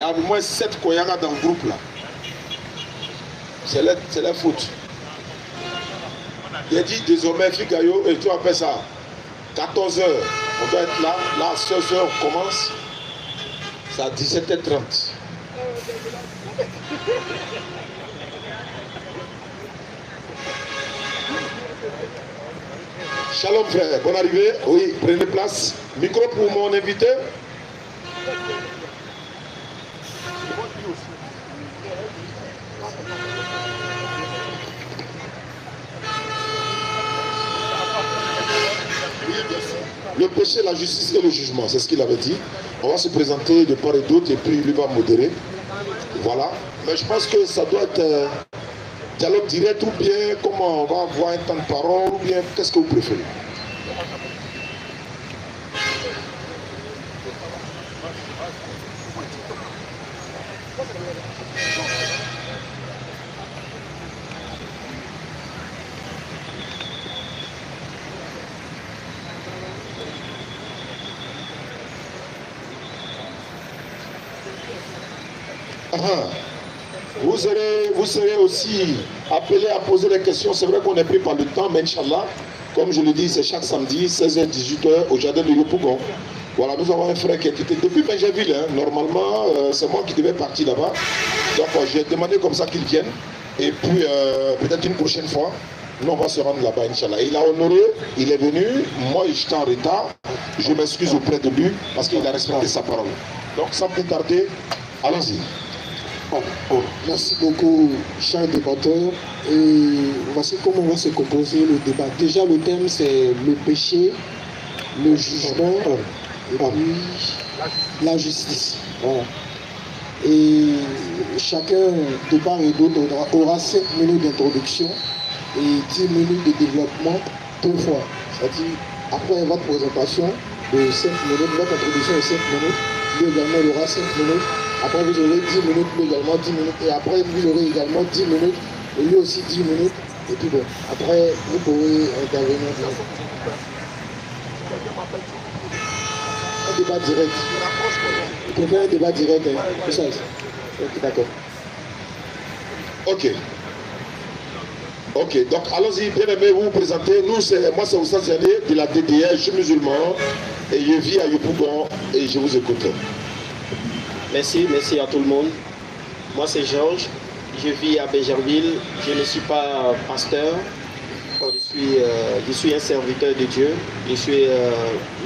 Il y a au moins 7 Koyanga dans le groupe là. C'est la faute. Il a dit désormais, Figayo, et tu appelles ça 14 h. On doit être là. Là, 16 h, on commence. C'est à 17h30. Shalom frère, bonne arrivée. Oui, prenez place. Micro pour mon invité. Le péché, la justice et le jugement, c'est ce qu'il avait dit. On va se présenter de part et d'autre et puis il va modérer. Voilà. Mais je pense que ça doit être dialogue direct ou bien comment on va avoir un temps de parole ou bien qu'est-ce que vous préférez? Vous serez aussi appelé à poser des questions. C'est vrai qu'on est pris par le temps, mais Inch'Allah, comme je le dis, c'est chaque samedi, 16h, 18h, au jardin de Yopougon. Voilà, nous avons un frère qui est quitté depuis Benjaville. Normalement, c'est moi qui devais partir là-bas. Donc, j'ai demandé comme ça qu'il vienne. Et puis, peut-être une prochaine fois, nous, on va se rendre là-bas, Inch'Allah. Il a honoré, il est venu. Moi, j'étais en retard. Je m'excuse auprès de lui parce qu'il a respecté sa parole. Donc, sans plus tarder, allons-y. Merci beaucoup, chers débatteurs. Et voici comment va se composer le débat. Déjà, le thème, c'est le péché, le jugement et puis la justice. Voilà. Et chacun, de part et d'autre, aura 5 minutes d'introduction et 10 minutes de développement deux fois. C'est-à-dire, après votre présentation de 5 minutes, votre introduction est 5 minutes, lui également, il aura 5 minutes. Après, vous aurez 10 minutes, lui également 10 minutes. Et après, vous aurez également 10 minutes. Et lui aussi 10 minutes. Et puis bon, après, vous pourrez intervenir. Un débat direct. Vous préférez un débat direct, hein? Ça, ok, d'accord. Ok. Ok, donc allons-y, bien aimé, vous vous présentez. Moi, c'est Oussane Ziané de la DDR, je suis musulman. Et je vis à Yopougon et je vous écoute. Merci à tout le monde. Moi c'est Georges, je vis à Benjerville, je ne suis pas pasteur, je suis un serviteur de Dieu, je suis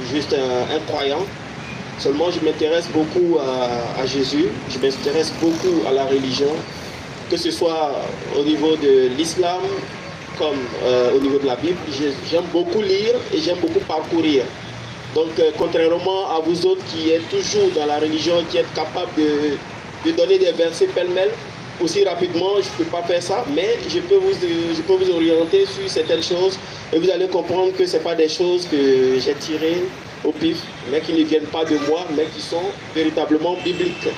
juste un croyant. Seulement je m'intéresse beaucoup à Jésus, je m'intéresse beaucoup à la religion, que ce soit au niveau de l'islam comme au niveau de la Bible. J'aime beaucoup lire et j'aime beaucoup parcourir. Donc, contrairement à vous autres qui êtes toujours dans la religion, qui êtes capable de donner des versets pêle-mêle, aussi rapidement, je ne peux pas faire ça, mais je peux vous orienter sur certaines choses et vous allez comprendre que ce n'est pas des choses que j'ai tirées au pif, mais qui ne viennent pas de moi, mais qui sont véritablement bibliques.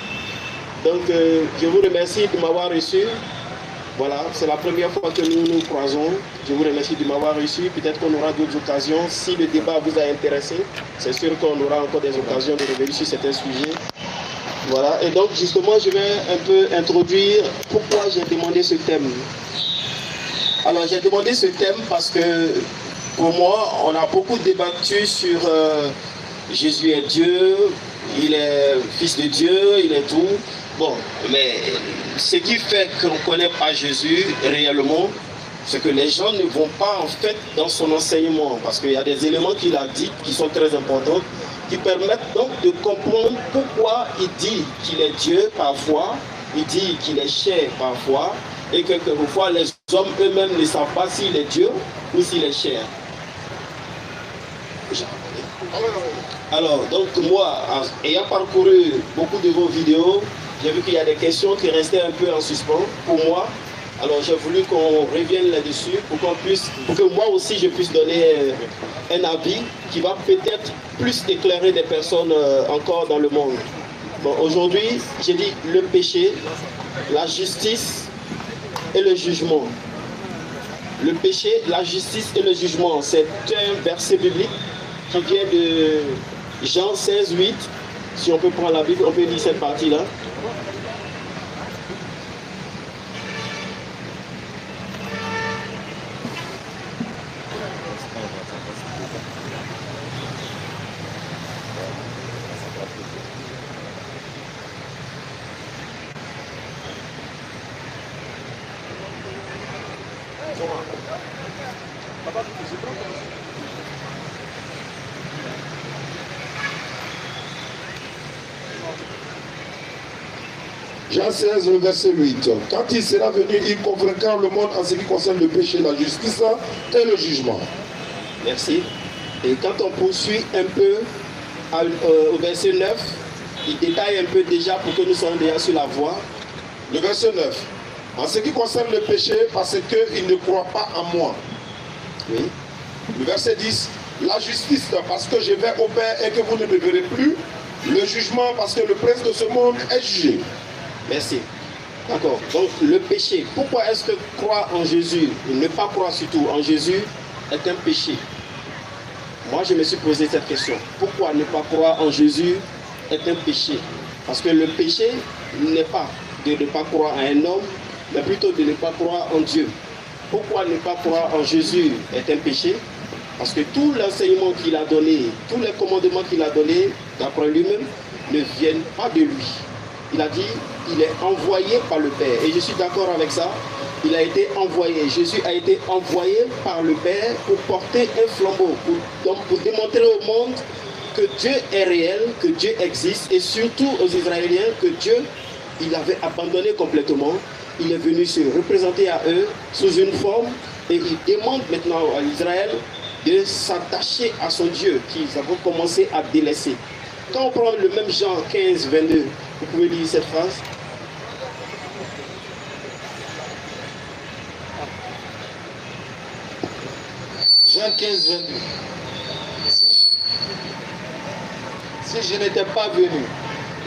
Donc, je vous remercie de m'avoir reçu. Voilà, c'est la première fois que nous nous croisons. Je vous remercie de m'avoir reçu. Peut-être qu'on aura d'autres occasions. Si le débat vous a intéressé, c'est sûr qu'on aura encore des occasions de revenir sur certains sujets. Voilà, et donc justement, je vais un peu introduire pourquoi j'ai demandé ce thème. Alors, j'ai demandé ce thème parce que, pour moi, on a beaucoup débattu sur Jésus est Dieu, il est fils de Dieu, il est tout. Bon, mais ce qui fait qu'on ne connaît pas Jésus réellement, c'est que les gens ne vont pas en fait dans son enseignement, parce qu'il y a des éléments qu'il a dit qui sont très importants, qui permettent donc de comprendre pourquoi il dit qu'il est Dieu parfois, il dit qu'il est chair parfois, et que quelquefois les hommes eux-mêmes ne savent pas s'il est Dieu ou s'il est chair. Alors, donc moi, ayant parcouru beaucoup de vos vidéos, j'ai vu qu'il y a des questions qui restaient un peu en suspens pour moi. Alors j'ai voulu qu'on revienne là-dessus pour que moi aussi je puisse donner un avis qui va peut-être plus éclairer des personnes encore dans le monde. Bon, aujourd'hui, j'ai dit le péché, la justice et le jugement. Le péché, la justice et le jugement, c'est un verset biblique qui vient de Jean 16, 8. Si on peut prendre la Bible, on peut lire cette partie-là. Jean 16, le verset 8. Quand il sera venu, il convaincra le monde en ce qui concerne le péché, la justice et le jugement. Merci. Et quand on poursuit un peu au verset 9, il détaille un peu déjà pour que nous soyons déjà sur la voie. Le verset 9. En ce qui concerne le péché, parce qu'il ne croit pas en moi. Oui. Le verset 10. La justice, parce que je vais au Père et que vous ne me verrez plus. Le jugement, parce que le prince de ce monde est jugé. Merci. D'accord. Donc le péché, pourquoi est-ce que croire en Jésus, ne pas croire surtout en Jésus, est un péché? Moi, je me suis posé cette question. Pourquoi ne pas croire en Jésus est un péché? Parce que le péché n'est pas de ne pas croire en un homme, mais plutôt de ne pas croire en Dieu. Pourquoi ne pas croire en Jésus est un péché? Parce que tout l'enseignement qu'il a donné, tous les commandements qu'il a donnés, d'après lui-même, ne viennent pas de lui. Il a dit, il est envoyé par le Père. Et je suis d'accord avec ça. Il a été envoyé. Jésus a été envoyé par le Père pour porter un flambeau, pour démontrer au monde que Dieu est réel, que Dieu existe, et surtout aux Israéliens que Dieu, il avait abandonné complètement. Il est venu se représenter à eux sous une forme, et il demande maintenant à Israël de s'attacher à son Dieu qu'ils avaient commencé à délaisser. Quand on prend le même Jean 15, 22, vous pouvez lire cette phrase. Jean 15, 22. Si je n'étais pas venu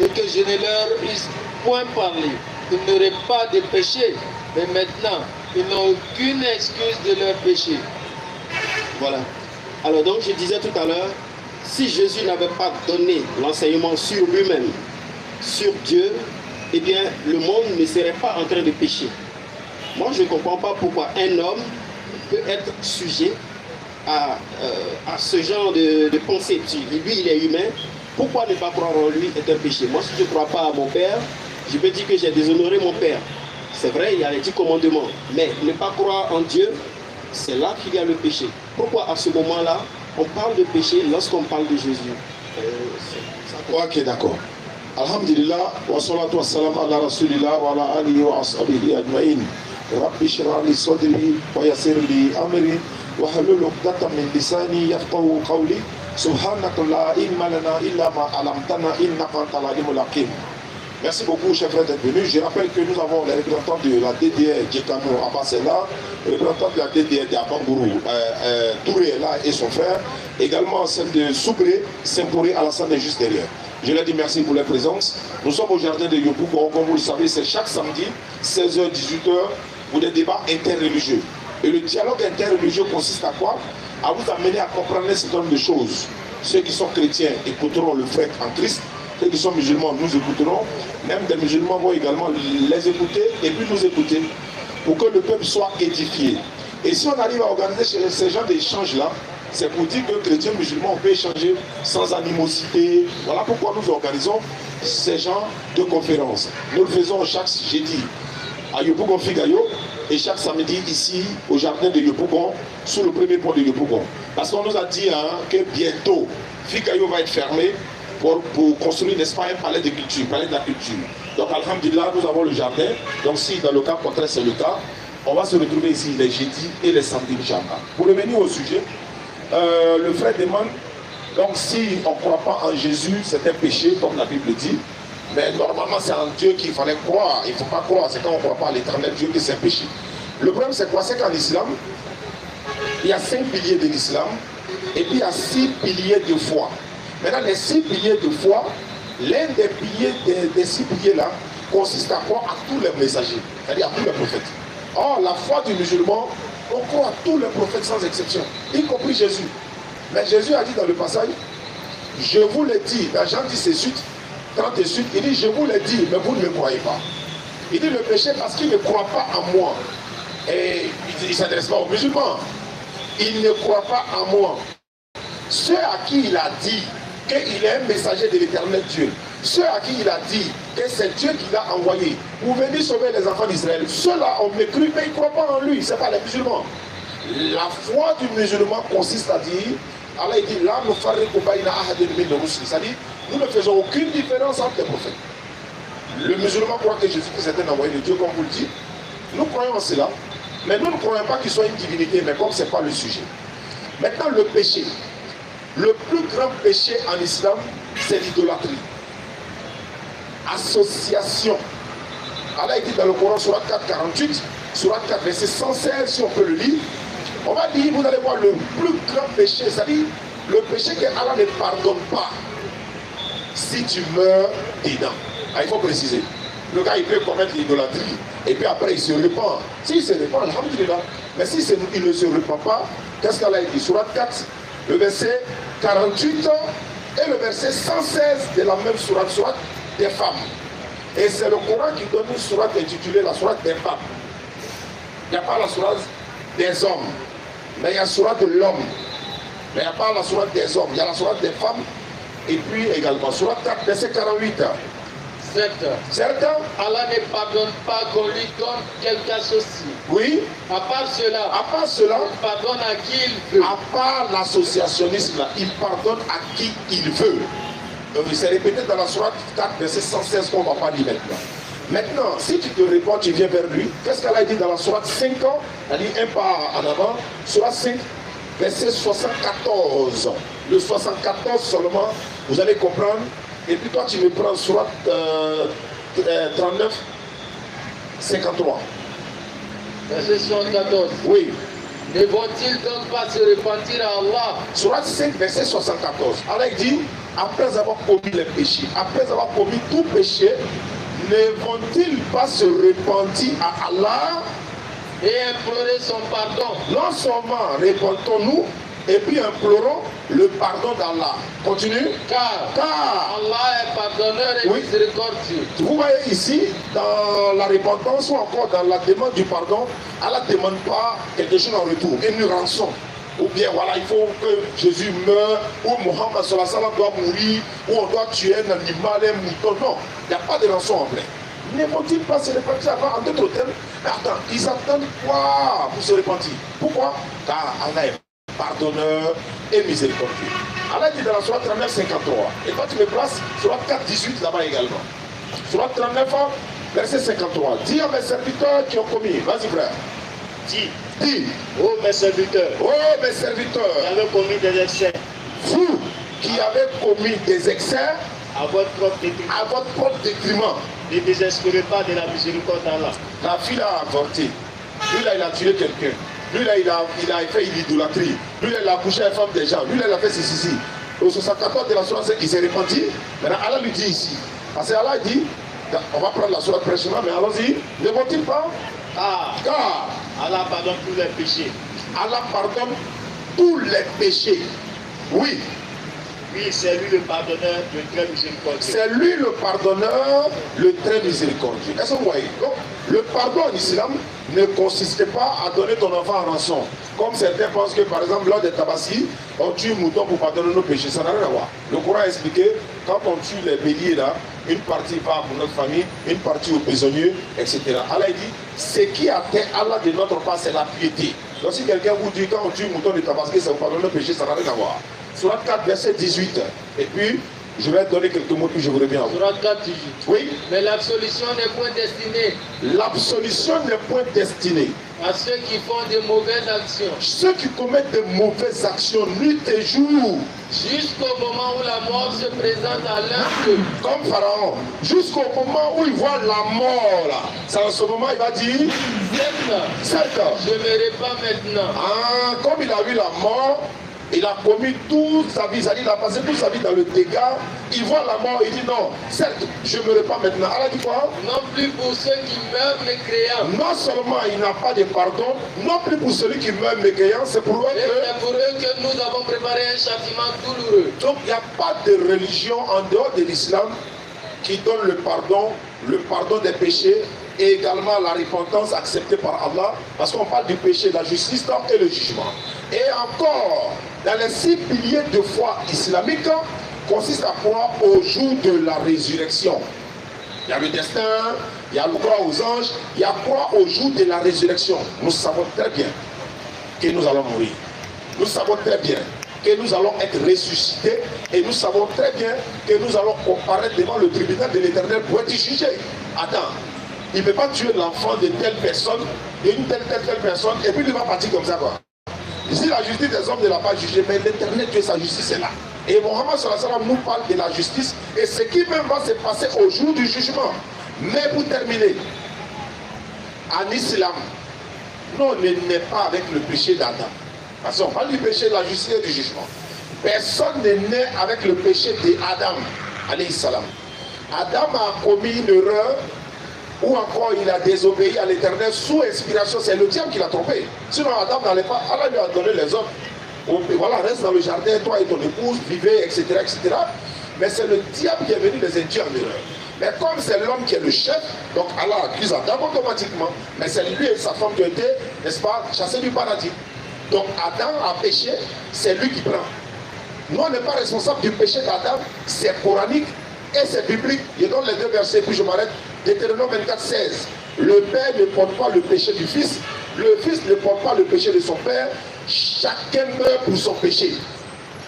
et que je ne leur eusse point parlé, ils n'auraient pas de péché. Mais maintenant, ils n'ont aucune excuse de leur péché. Voilà. Alors donc, je disais tout à l'heure, si Jésus n'avait pas donné l'enseignement sur lui-même, sur Dieu, eh bien, le monde ne serait pas en train de pécher. Moi, je ne comprends pas pourquoi un homme peut être sujet à ce genre de pensée. Lui, il est humain. Pourquoi ne pas croire en lui est un péché? Moi, si je ne crois pas à mon père, je peux dire que j'ai déshonoré mon père. C'est vrai, il y a les 10 commandements. Mais ne pas croire en Dieu, c'est là qu'il y a le péché. Pourquoi à ce moment-là, on parle de péché lorsqu'on parle de Jésus? Ok, d'accord. Alhamdulillah, wa salatu wa salam ala rasulillah wa ala alihi wa ashabihi ajma'in. Rabbi shrah li sadri wa yassir li amri wa halul 'uqdatam min lisani yafqahu qawli. Subhanaka la ilma lana illa ma 'allamtana innaka antal alimul hakim. Merci beaucoup, chers frères, d'être venus. Je rappelle que nous avons les représentants de la DDR Djekano Abbasela, le représentant de la DDR d'Abangourou, Touré est là et son frère, également celle de Soubré, Saint-Pouré, Alassane est juste derrière. Je leur dis merci pour leur présence. Nous sommes au jardin de Yopougon, comme vous le savez, c'est chaque samedi, 16h, 18h, pour des débats interreligieux. Et le dialogue interreligieux consiste à quoi? À vous amener à comprendre un certain nombre de choses. Ceux qui sont chrétiens écouteront le frère en Christ. Ceux qui sont musulmans, nous écouterons. Même des musulmans vont également les écouter et puis nous écouter pour que le peuple soit édifié. Et si on arrive à organiser ce genre d'échange-là, c'est pour dire que chrétiens, musulmans, on peut échanger sans animosité. Voilà pourquoi nous organisons ces genres de conférences. Nous le faisons chaque jeudi à Yopougon Figayo et chaque samedi ici au jardin de Yopougon, sous le premier pont de Yopougon. Parce qu'on nous a dit que bientôt, Figayo va être fermé pour construire, n'est-ce pas, un palais de culture, palais de la culture. Donc, alhamdulillah, nous avons le jardin. Donc, si dans le cas contraire, c'est le cas, on va se retrouver ici les jeudis et les samedis, Inch'Allah. Pour revenir au sujet, le frère demande, donc si on ne croit pas en Jésus, c'est un péché, comme la Bible dit. Mais normalement, c'est en Dieu qu'il fallait croire. Il ne faut pas croire, c'est quand on ne croit pas à l'éternel Dieu que c'est un péché. Le problème, c'est quoi? C'est qu'en islam, il y a 5 piliers de l'islam, et puis il y a 6 piliers de foi. Maintenant, les 6 piliers de foi, l'un des piliers, des 6 piliers-là, consiste à croire à tous les messagers, c'est-à-dire à tous les prophètes. Or, la foi du musulman, on croit à tous les prophètes sans exception, y compris Jésus. Mais Jésus a dit dans le passage, je vous le dis, dans Jean 10 et suite, 38, il dit, je vous l'ai dit, mais vous ne me croyez pas. Il dit le péché parce qu'il ne croit pas en moi. Et il ne s'adresse pas aux musulmans. Il ne croit pas en moi. Ceux à qui il a dit qu'il est un messager de l'éternel Dieu, ceux à qui il a dit que c'est Dieu qui l'a envoyé pour venir sauver les enfants d'Israël, ceux-là ont mécru, mais ils ne croient pas en lui, ce n'est pas les musulmans. La foi du musulman consiste à dire, Allah dit, là nous faisons c'est-à-dire, nous ne faisons aucune différence entre les prophètes. Le musulman croit que Jésus-Christ est un envoyé de Dieu, comme vous le dites. Nous croyons en cela, mais nous ne croyons pas qu'il soit une divinité, mais comme ce n'est pas le sujet. Maintenant, le péché. Le plus grand péché en islam, c'est l'idolâtrie. Association. Allah dit dans le Coran, Surat 4, 48, Surat 4, verset 116, si on peut le lire, on va dire, vous allez voir le plus grand péché, c'est-à-dire le péché que Allah ne pardonne pas si tu meurs dedans. Ah, il faut préciser. Le gars, il peut commettre l'idolâtrie, et puis après, il se répand. S'il se répand, alhamdulillah. Mais si il ne se répand pas, qu'est-ce qu'Allah dit? Surat 4, le verset 48 et le verset 116 de la même sourate, sourate des femmes. Et c'est le Coran qui donne une sourate intitulée la sourate des femmes. Il n'y a pas la sourate des hommes, mais il y a la sourate de l'homme. Mais il n'y a pas la sourate des hommes, il y a la sourate des femmes. Et puis également, sourate 4, verset 48. Certes, Allah ne pardonne pas qu'on lui donne quelque associé. Oui. À part cela, il pardonne à qui il veut. À part l'associationnisme, il pardonne à qui il veut. C'est répété dans la sourate 4, verset 116 qu'on ne va pas lire maintenant. Maintenant, si tu te réponds, tu viens vers lui. Qu'est-ce qu'elle a dit dans la sourate 5 ans? Elle dit un pas en avant. Sourate 5, verset 74. Le 74 seulement, vous allez comprendre. Et puis toi, tu me prends sourate 39, 53. Verset 74. Oui. Ne vont-ils donc pas se repentir à Allah? Sourate 5, verset 74. Allah dit, après avoir commis les péchés, après avoir commis tout péché, ne vont-ils pas se repentir à Allah et implorer son pardon? Non seulement répentons-nous, et puis implorons le pardon d'Allah. Continue. Car Allah est pardonneur et miséricordieux. Vous voyez ici, dans la repentance ou encore dans la demande du pardon, Allah ne demande pas quelque chose en retour, une rançon. Ou bien voilà, il faut que Jésus meure, ou Mohammed sallallahu alayhi wa sallam doit mourir, ou on doit tuer un animal, un mouton. Non, il n'y a pas de rançon en vrai. Ne vont-ils pas se repentir avant? En d'autres termes, attends, ils attendent quoi pour se repentir? Pourquoi? Car Allah est pardonneur et miséricordieux. Allah dit dans la sourate 39, 53. Et quand tu me places, sourate 4, 18 là-bas également. Sourate 39, verset 53. Dis à mes serviteurs qui ont commis. Vas-y frère. Dis. Oh mes serviteurs. Qui avez commis des excès. Vous qui avez commis des excès à votre propre détriment. Ne désespérez pas de la miséricorde d'Allah. La fille a avorté. Lui là, il a tué quelqu'un. Lui là, il a fait l'idolâtrie. Lui là, il a couché avec la femme des gens. Lui là, il a fait ceci. Au 74 de la sourate, il s'est repenti. Maintenant, Allah lui dit ici. Parce que Allah dit, on va prendre la sourate prochainement, mais allons-y. Ne vont-ils pas? Car Allah pardonne tous les péchés. Allah pardonne tous les péchés. Oui. Oui, c'est lui le pardonneur, le très miséricordieux. C'est lui le pardonneur, le très miséricordieux. Est-ce que vous voyez? Donc, le pardon en islam ne consiste pas à donner ton enfant en rançon. Comme certains pensent que, par exemple, lors des tabassis, on tue un mouton pour pardonner nos péchés. Ça n'a rien à voir. Le Coran a expliqué, quand on tue les béliers là, une partie part pour notre famille, une partie aux prisonniers, etc. Allah dit, ce qui atteint Allah de notre part, c'est la piété. Donc si quelqu'un vous dit, quand on tue un mouton de tabaski, ça vous pardonne nos péchés, ça n'a rien à voir. Surat 4, verset 18. Et puis, je vais donner quelques mots, puis je vous reviens. Surat 4, 18. Oui. Mais l'absolution n'est point destinée. L'absolution n'est point destinée à ceux qui font de mauvaises actions. Ceux qui commettent de mauvaises actions nuit et jour. Jusqu'au moment où la mort se présente à l'un d'eux. Comme Pharaon. Jusqu'au moment où il voit la mort là. C'est en ce moment il va dire. Certes. Je ne verrai pas maintenant. Ah, comme il a vu la mort. Il a commis toute sa vie, il a passé toute sa vie dans le dégât. Il voit la mort, il dit non, certes, je ne me pas maintenant. Allah dit quoi? Non plus pour ceux qui meurent mécréants. Non seulement il n'a pas de pardon, non plus pour celui qui meurt mécréant, c'est pour eux que nous avons préparé un châtiment douloureux. Donc il n'y a pas de religion en dehors de l'islam qui donne le pardon des péchés et également la repentance acceptée par Allah, parce qu'on parle du péché, la justice et le jugement. Et encore, dans les 6 piliers de foi islamique, consiste à croire au jour de la résurrection. Il y a le destin, il y a le croire aux anges, il y a croire au jour de la résurrection. Nous savons très bien que nous allons mourir. Nous savons très bien que nous allons être ressuscités et nous savons très bien que nous allons comparaître devant le tribunal de l'Éternel pour être jugés. Attends, il ne peut pas tuer l'enfant de telle personne, d'une telle personne, et puis il va partir comme ça quoi. Ici la justice des hommes ne l'a pas jugé, mais l'Éternel Dieu, sa justice est là. Et Mohammed sallallahu alayhi wa sallam nous parle de la justice et ce qui même va se passer au jour du jugement. Mais pour terminer, en islam, nous on n'est pas avec le péché d'Adam. Parce qu'on parle du péché de la justice et du jugement. Personne n'est né avec le péché d'Adam, alayhi salam. Adam a commis une erreur ou encore il a désobéi à l'Éternel sous inspiration. C'est le diable qui l'a trompé. Sinon Adam n'allait pas, Allah lui a donné les ordres. Voilà, reste dans le jardin, toi et ton épouse, vivez, etc., etc. Mais c'est le diable qui est venu les induire en erreur. Mais comme c'est l'homme qui est le chef, donc Allah accuse Adam automatiquement. Mais c'est lui et sa femme qui ont été, n'est-ce pas, chassés du paradis. Donc Adam a péché, c'est lui qui prend. Nous, on n'est pas responsable du péché d'Adam, c'est coranique et c'est biblique. Je donne les 2 versets, puis je m'arrête. Deutéronome 24, 16. Le père ne porte pas le péché du fils, le fils ne porte pas le péché de son père, chacun meurt pour son péché.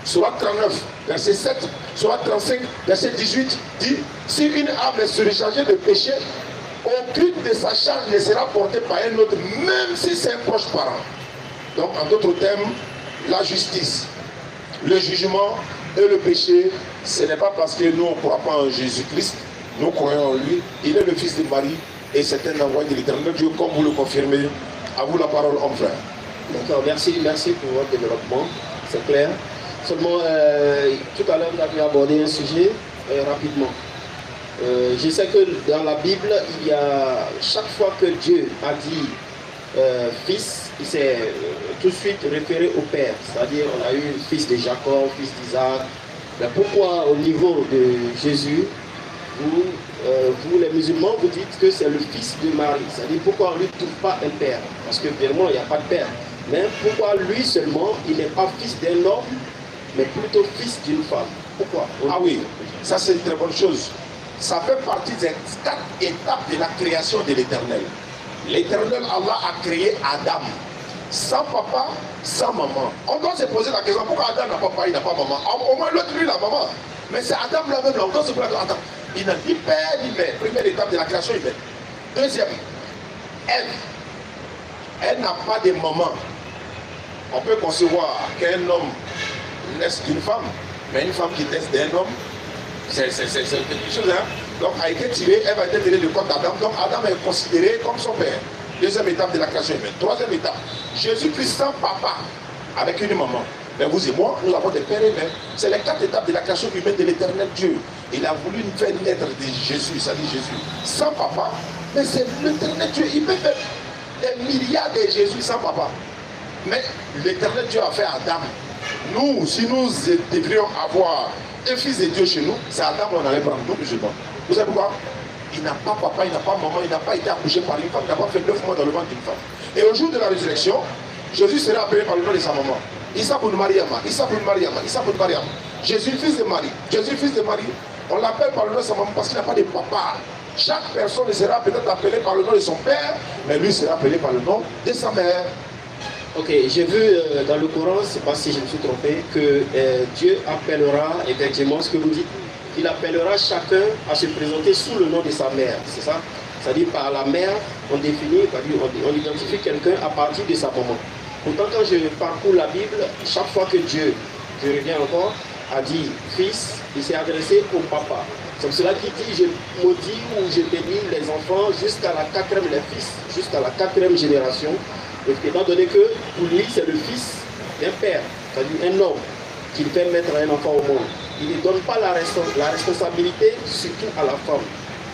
Sourate 39, verset 7, Sourate 35, verset 18, dit, si une âme est surchargée de péché, aucune de sa charge ne sera portée par un autre, même si c'est un proche parent. Donc, en d'autres termes, la justice, le jugement et le péché, ce n'est pas parce que nous, on ne croit pas en Jésus-Christ, nous croyons en lui, il est le fils de Marie et c'est un envoyé de l'Éternel Dieu, comme vous le confirmez. À vous la parole, homme frère. D'accord, merci pour votre développement, c'est clair. Seulement, tout à l'heure, vous avez abordé un sujet rapidement. Je sais que dans la Bible, il y a chaque fois que Dieu a dit fils, il s'est tout de suite référé au Père. C'est-à-dire, on a eu le fils de Jacob, fils d'Isaac. Mais pourquoi au niveau de Jésus, vous les musulmans, vous dites que c'est le fils de Marie? C'est-à-dire, pourquoi on ne lui trouve pas un père? Parce que vraiment, il n'y a pas de père. Mais pourquoi lui seulement, il n'est pas fils d'un homme, mais plutôt fils d'une femme? Pourquoi? Ah oui, ça c'est une très bonne chose. Ça fait partie des 4 étapes de la création de l'Éternel. L'Éternel, Allah a créé Adam, sans papa, sans maman. On doit se poser la question, pourquoi Adam n'a pas papa, il n'a pas maman? Au moins l'autre, lui, la maman. Mais c'est Adam là-même, là, on doit se poser la question, Adam. Il n'a ni père ni mère. Première étape de la création humaine. Deuxième, elle n'a pas de maman. On peut concevoir qu'un homme naisse d'une femme, mais une femme qui naisse d'un homme, c'est quelque chose. Hein? Donc, a été tirée, elle va être tirée du corps d'Adam. Donc, Adam est considéré comme son père. Deuxième étape de la création humaine. Troisième étape, Jésus-Christ sans papa, avec une maman. Mais vous et moi, nous avons des pères et mères. C'est les 4 étapes de la création humaine de l'Éternel Dieu. Il a voulu nous faire naître de Jésus, ça dit Jésus, sans papa. Mais c'est l'Éternel Dieu. Il peut faire des milliards de Jésus sans papa. Mais l'Éternel Dieu a fait Adam. Nous, si nous devrions avoir un fils de Dieu chez nous, c'est Adam qu'on allait prendre, nous musulmans. Vous savez pourquoi? Il n'a pas papa, il n'a pas maman, il n'a pas été accouché par une femme, il n'a pas fait 9 mois dans le ventre d'une femme. Et au jour de la résurrection, Jésus sera appelé par le nom de sa maman. Issa bin Mariam, Issa bin Mariam, Issa bin Mariam. Jésus, fils de Marie. Jésus, fils de Marie. On l'appelle par le nom de sa maman parce qu'il n'a pas de papa. Chaque personne sera peut-être appelée par le nom de son père, mais lui sera appelé par le nom de sa mère. Ok, j'ai vu dans le Coran, je ne sais pas si je me suis trompé, que Dieu appellera effectivement ce que vous dites. Il appellera chacun à se présenter sous le nom de sa mère, c'est ça? C'est-à-dire par la mère, on définit, on identifie quelqu'un à partir de sa maman. Pourtant, quand je parcours la Bible, chaque fois que Dieu, je reviens encore, a dit fils, il s'est adressé au papa. C'est pour cela qu'il dit, je maudis ou je bénis les enfants jusqu'à la 4e, les fils, jusqu'à la 4e génération. Étant donné que pour lui, c'est le fils d'un père, c'est-à-dire un homme, qui fait mettre un enfant au monde. Il ne donne pas la responsabilité, surtout à la femme.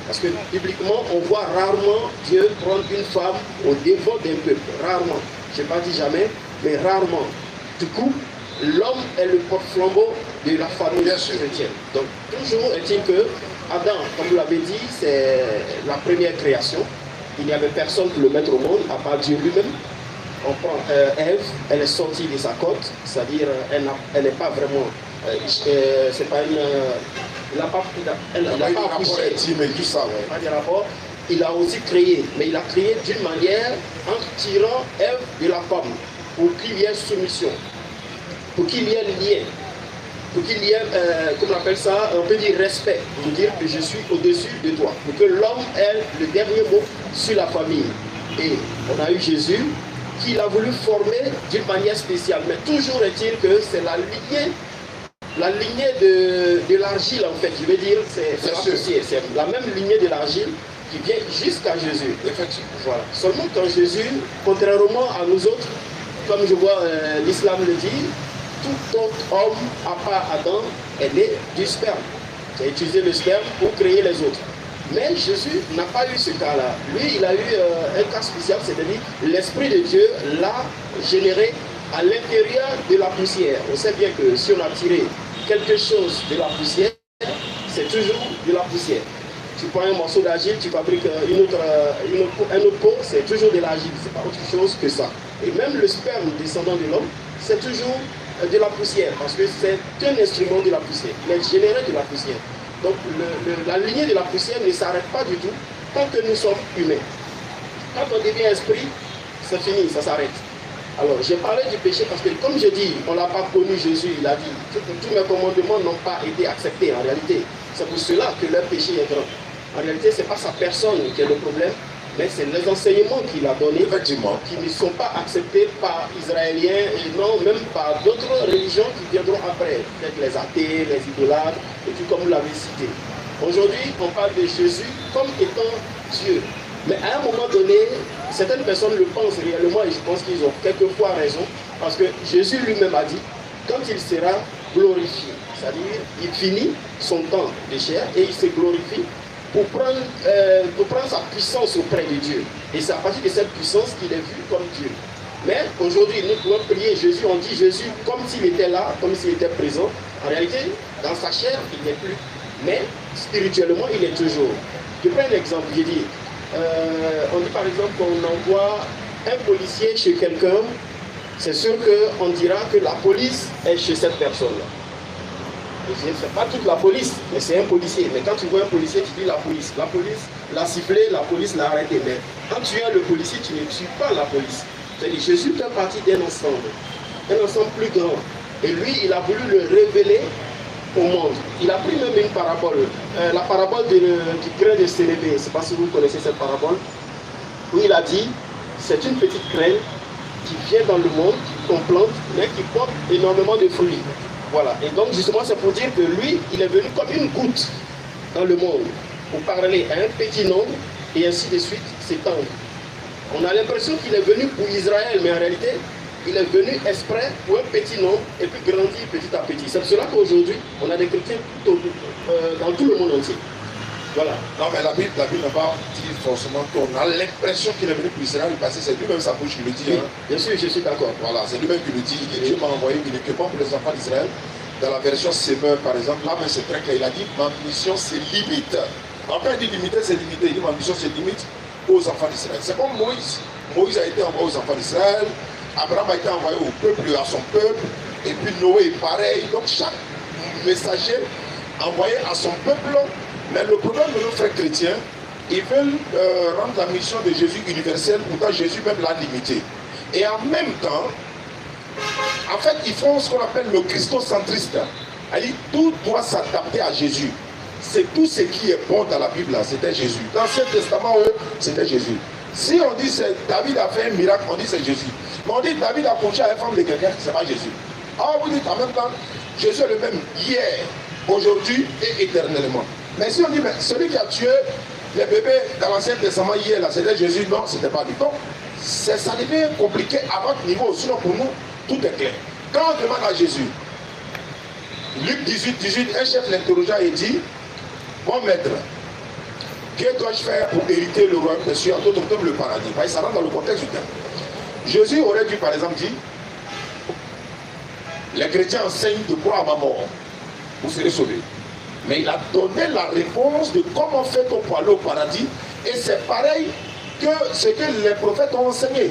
Parce que bibliquement, on voit rarement Dieu prendre une femme au dévot d'un peuple. Rarement. Je n'ai pas dit jamais, mais rarement. Du coup, l'homme est le porte-flambeau de la famille chrétienne. Donc, toujours est-il que Adam, comme vous l'avez dit, c'est la première création. Il n'y avait personne pour le mettre au monde, à part Dieu lui-même. On prend Ève, elle est sortie de sa côte, c'est-à-dire elle n'est pas vraiment... c'est pas une... Elle n'a pas accouché. Mais tout ça, ouais. Pas de rapport. Il a aussi créé, mais il a créé d'une manière en tirant Ève de la pomme, pour qu'il y ait soumission, pour qu'il y ait lien, pour qu'il y ait, comment on appelle ça, on peut dire respect, pour dire que je suis au-dessus de toi, pour que l'homme ait le dernier mot sur la famille. Et on a eu Jésus qui l'a voulu former d'une manière spéciale, mais toujours est-il que c'est la lignée de l'argile en fait, je veux dire, c'est la même lignée de l'argile qui vient jusqu'à Jésus. Effectivement. Voilà. Seulement quand Jésus, contrairement à nous autres, comme je vois l'islam le dit, tout autre homme, à part Adam, est né du sperme. Il a utilisé le sperme pour créer les autres. Mais Jésus n'a pas eu ce cas-là. Lui, il a eu un cas spécial, c'est-à-dire l'Esprit de Dieu l'a généré à l'intérieur de la poussière. On sait bien que si on a tiré quelque chose de la poussière, c'est toujours de la poussière. Tu prends un morceau d'argile, tu fabriques un autre pot, c'est toujours de l'argile, c'est pas autre chose que ça. Et même le sperme descendant de l'homme, c'est toujours de la poussière, parce que c'est un instrument de la poussière, mais généré de la poussière. Donc la lignée de la poussière ne s'arrête pas du tout tant que nous sommes humains. Quand on devient esprit, c'est fini, ça s'arrête. Alors j'ai parlé du péché parce que comme je dis, on n'a pas connu Jésus, il a dit, tous mes commandements n'ont pas été acceptés en réalité. C'est pour cela que leur péché est grand. En réalité, ce n'est pas sa personne qui est le problème, mais c'est les enseignements qu'il a donnés qui ne sont pas acceptés par Israéliens et non même par d'autres religions qui viendront après, peut-être les athées, les idolâtres, et tout comme vous l'avez cité. Aujourd'hui, on parle de Jésus comme étant Dieu. Mais à un moment donné, certaines personnes le pensent réellement et je pense qu'ils ont quelquefois raison, parce que Jésus lui-même a dit, quand il sera glorifié, c'est-à-dire il finit son temps de chair et il se glorifie pour prendre sa puissance auprès de Dieu. Et c'est à partir de cette puissance qu'il est vu comme Dieu. Mais aujourd'hui, nous pouvons prier Jésus, on dit Jésus comme s'il était là, comme s'il était présent. En réalité, dans sa chair, il n'est plus. Mais spirituellement, il est toujours. Je prends un exemple, j'ai dit, on dit par exemple qu'on envoie un policier chez quelqu'un, c'est sûr qu'on dira que la police est chez cette personne-là. Ce n'est pas toute la police, mais c'est un policier. Mais quand tu vois un policier, tu dis la police. La police l'a sifflé, la police l'a arrêté. Mais quand tu es le policier, tu ne tues pas la police. C'est-à-dire Jésus fait partie d'un ensemble plus grand. Et lui, il a voulu le révéler au monde. Il a pris même une parabole, la parabole du grain de sénévé. Je ne sais pas si vous connaissez cette parabole. Où il a dit, c'est une petite graine qui vient dans le monde, qu'on plante, mais qui porte énormément de fruits. Voilà. Et donc justement c'est pour dire que lui, il est venu comme une goutte dans le monde pour parler à un petit nombre et ainsi de suite s'étendre. On a l'impression qu'il est venu pour Israël, mais en réalité, il est venu exprès pour un petit nombre et puis grandir petit à petit. C'est pour cela qu'aujourd'hui, on a des chrétiens dans tout le monde entier. Voilà. Non, mais la Bible n'a pas dit forcément qu'on a l'impression qu'il est venu pour Israël, parce que c'est lui-même sa bouche qui le dit. Oui, hein. bien sûr, je suis d'accord. Voilà, c'est lui-même qui le dit. Et Dieu m'a envoyé uniquement pour les enfants d'Israël. Dans la version Semeur, par exemple, là, mais c'est très clair. Il a dit ma mission, c'est limite. Après, il dit limité, c'est limité. Il dit ma mission, c'est limite aux enfants d'Israël. C'est comme Moïse. Moïse a été envoyé aux enfants d'Israël. Abraham a été envoyé au peuple, à son peuple. Et puis Noé est pareil. Donc, chaque messager envoyé à son peuple. Mais le problème de nos frères chrétiens, ils veulent rendre la mission de Jésus universelle, pourtant Jésus même l'a limité. Et en même temps, en fait, ils font ce qu'on appelle le christocentriste. C'est-à-dire, tout doit s'adapter à Jésus. C'est tout ce qui est bon dans la Bible, c'était Jésus. Dans l'Ancien Testament, c'était Jésus. Si on dit que David a fait un miracle, on dit c'est Jésus. Mais on dit que David a couché à la femme de quelqu'un, c'est pas Jésus. Alors vous dites en même temps, Jésus est le même hier, aujourd'hui et éternellement. Mais si on dit, mais celui qui a tué les bébés dans l'Ancien Testament hier, là, c'était Jésus, non, c'était pas lui. Donc, ça devient compliqué à votre niveau, sinon pour nous, tout est clair. Quand on demande à Jésus, Luc 18, un chef l'interrogea et dit, mon maître, que dois-je faire pour hériter le royaume de Dieu, en d'autres termes le paradis? Ça rentre dans le contexte du terme. Jésus aurait dû par exemple dire, les chrétiens enseignent de croire à ma mort. vous serez sauvés. Mais il a donné la réponse de comment fait-on pour aller au paradis. Et c'est pareil que ce que les prophètes ont enseigné.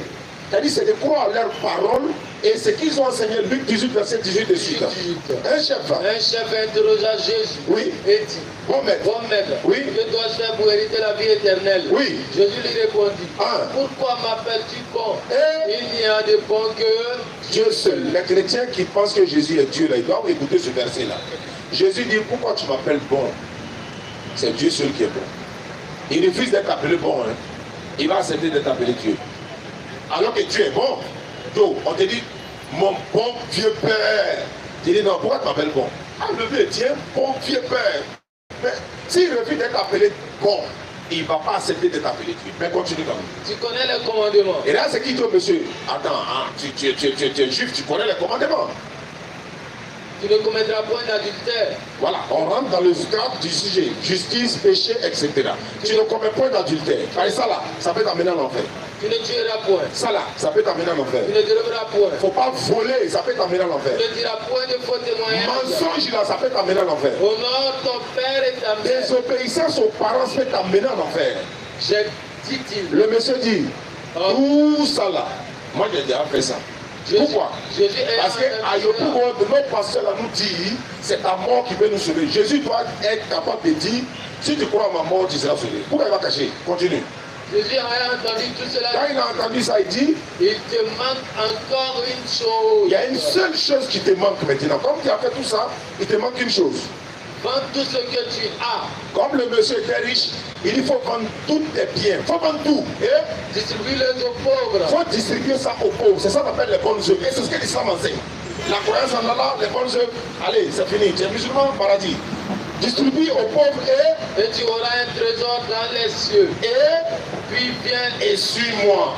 C'est-à-dire, c'est de croire à leurs paroles et ce qu'ils ont enseigné. Luc 18, verset 18 de suite. Un chef interrogea Jésus oui. et dit, bon maître, oui. Que dois-je faire pour hériter la vie éternelle? Oui. Jésus lui répondit, pourquoi m'appelles-tu bon? Il n'y a de bon que Dieu seul. Les chrétiens qui pensent que Jésus est Dieu, là, ils doivent écouter ce verset-là. Jésus dit, pourquoi tu m'appelles bon? C'est Dieu seul qui est bon. Il refuse d'être appelé bon. Hein. Il va accepter d'être appelé Dieu. Alors que Dieu est bon. Donc, on te dit, mon bon vieux père. Tu dis, non, pourquoi tu m'appelles bon? Ah, le vieux, tiens, bon vieux père. Mais s'il refuse d'être appelé bon, il ne va pas accepter d'être appelé Dieu. Mais continue quand même. Tu connais les commandements. Et là, c'est qui dit au monsieur? Attends, hein, tu es juif, tu connais les commandements. Tu ne commettras point d'adultère. Voilà, on rentre dans le cadre du sujet. Justice, péché, etc. Tu ne commets point d'adultère. Et ça là, ça peut t'amener en enfer. Tu ne tueras point. Ça là, ça peut t'amener en enfer. Tu ne déroberas point. Il ne faut pas voler, ça peut t'amener en enfer. Tu ne diras point de faux témoignages. Mensonge là, ça peut t'amener en enfer. Honore ton père et ta mère. Désobéissance aux parents, ça peut t'amener en enfer. Dit-il. Le monsieur dit, tout ça là, moi j'ai déjà fait ça. Pourquoi? Parce que nos pasteurs là nous disent, c'est ta mort qui peut nous sauver. Jésus doit être capable de dire, si tu crois à ma mort, tu seras sauvé. Pourquoi il va cacher? Continue. Jésus a entendu tout cela. Quand il a entendu ça, il dit, il te manque encore une chose. Il y a une seule chose qui te manque maintenant. Comme tu as fait tout ça, il te manque une chose. Vends tout ce que tu as. Comme le monsieur était riche, il dit, faut vendre tous tes biens. Il faut vendre tout. Et distribue-les aux pauvres. Il faut distribuer ça aux pauvres. C'est ça qu'on appelle les bonnes œuvres. Et c'est ce que l'islam enseigne. La croyance en Allah, les bonnes œuvres. Allez, c'est fini. Tu es musulman, paradis. Distribue aux pauvres et tu auras un trésor dans les cieux. Et puis viens et suis-moi.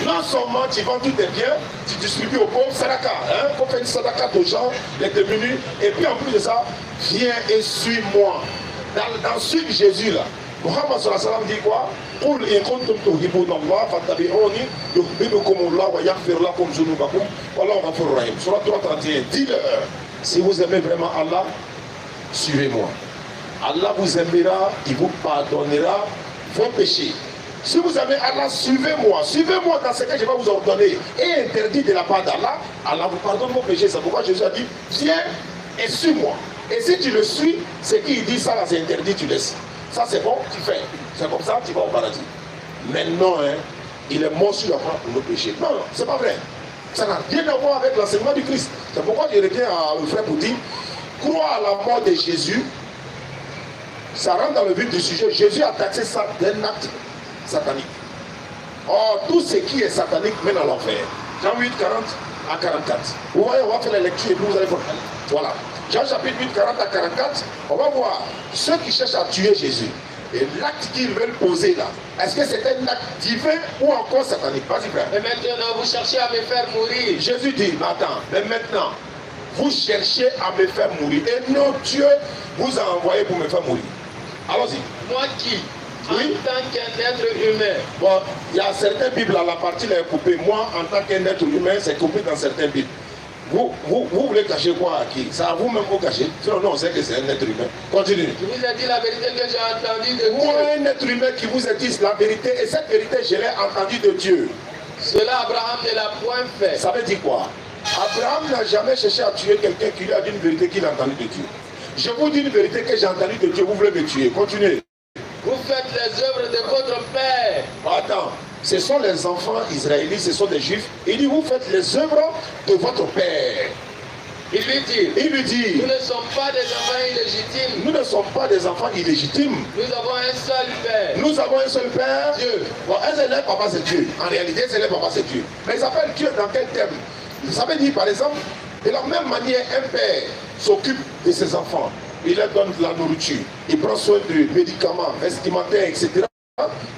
Non seulement tu vends tous tes biens, tu distribues aux pauvres, sadaka. Il faut faire une sadaka aux gens, les démunis. Et puis en plus de ça, viens et suis-moi. Dans suivre Jésus là, Muhammad sallallahu alayhi wa sallam dit quoi? قل إن كنتم تحبون الله فاتبعوني يحببكم الله ويغفر لكم ذنوبكم والله غفور رحيم. Surat 3:31. Dis-leur, si vous aimez vraiment Allah, suivez-moi. Allah vous aimera, il vous pardonnera vos péchés. Si vous aimez Allah, suivez-moi. Suivez-moi dans ce que je vais vous ordonner. Et interdit de la part d'Allah, Allah vous pardonne vos péchés. C'est pourquoi Jésus a dit, viens et suis-moi. Et si tu le suis, ce qu'il dit, ça là, c'est interdit, tu laisses. Ça c'est bon, tu fais. C'est comme ça, tu vas au paradis. Maintenant, il est mort sur la croix pour nos péchés. Non, c'est pas vrai. Ça n'a rien à voir avec l'enseignement du Christ. C'est pourquoi je reviens au frère pour dire, croire à la mort de Jésus, ça rentre dans le vif du sujet. Jésus a taxé ça d'un acte satanique. Or, tout ce qui est satanique mène à l'enfer. Jean 8, 40 à 44. Vous voyez, on va faire la lecture et puis vous allez voir. Voilà. Jean chapitre 8, 40 à 44, on va voir ceux qui cherchent à tuer Jésus. Et l'acte qu'ils veulent poser là, est-ce que c'est un acte divin ou encore satanique? Vas-y frère. Et maintenant, vous cherchez à me faire mourir. Jésus dit, mais attends, mais maintenant, vous cherchez à me faire mourir. Et non, Dieu vous a envoyé pour me faire mourir. Allons-y. Moi qui, oui, en tant qu'un être humain. Bon, il y a certaines Bibles, là, la partie là est coupée. Moi, en tant qu'un être humain, c'est coupé dans certaines Bibles. Vous voulez cacher quoi à qui? Ça à vous-même vous cacher. Sinon, non, on sait que c'est un être humain. Continue. Je vous ai dit la vérité que j'ai entendue de Dieu. Moi, un être humain qui vous a dit la vérité, et cette vérité, je l'ai entendue de Dieu. Cela, Abraham ne l'a point fait. Ça veut dire quoi? Abraham n'a jamais cherché à tuer quelqu'un qui lui a dit une vérité qu'il a entendue de Dieu. Je vous dis une vérité que j'ai entendue de Dieu, vous voulez me tuer. Continuez. Vous faites les œuvres de votre père. Attends, ce sont les enfants israélites, ce sont des juifs. Il dit, vous faites les œuvres de votre père. Il lui dit, nous ne sommes pas des enfants illégitimes. Nous ne sommes pas des enfants illégitimes. Nous avons un seul père. Nous avons un seul père. Dieu. Bon, un seul papa, c'est Dieu. En réalité, c'est le papa, c'est Dieu. Mais ils appellent Dieu dans quel terme? Ça veut dire, par exemple, de la même manière, un père s'occupe de ses enfants. Il leur donne de la nourriture. Il prend soin de médicaments, vestimentaires, etc.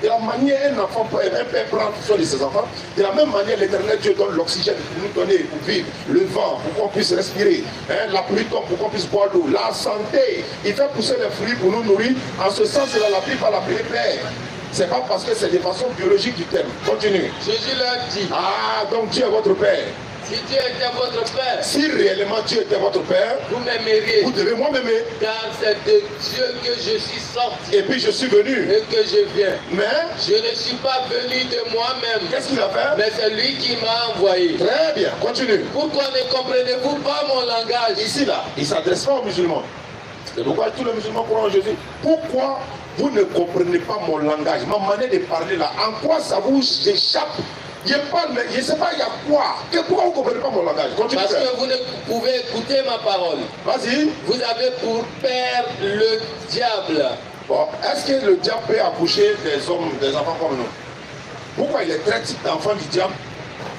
De la manière, un père prend soin de ses enfants. De la même manière, l'Éternel Dieu donne l'oxygène pour nous donner, pour vivre, le vent, pour qu'on puisse respirer, la pluie tombe pour qu'on puisse boire l'eau, la santé. Il fait pousser les fruits pour nous nourrir. En ce sens, c'est la Bible à l'appeler père. C'est pas parce que c'est de façon biologique du terme. Continue. Jésus leur dit. Ah, donc Dieu est votre père. Si Dieu était votre Père, si réellement Dieu était votre Père, vous m'aimeriez. vous devez moi m'aimer. Car c'est de Dieu que je suis sorti Et puis je suis venu. et que je viens. Mais, Je ne suis pas venu de moi-même, qu'est-ce qu'il a fait? mais c'est lui qui m'a envoyé. Très bien, continue. Pourquoi ne comprenez-vous pas mon langage? Ici, là, il ne s'adresse pas aux musulmans. C'est pourquoi tous les musulmans croient en Jésus. Pourquoi vous ne comprenez pas mon langage, ma manière de parler là? En quoi ça vous échappe? Je ne sais pas, il y a quoi? Pourquoi vous ne comprenez pas mon langage? Continue. Parce que vous ne pouvez écouter ma parole. Vas-y. Vous avez pour père le diable. Bon, est-ce que le diable peut accoucher des hommes, des enfants comme nous? Pourquoi il est traité d'enfants du diable?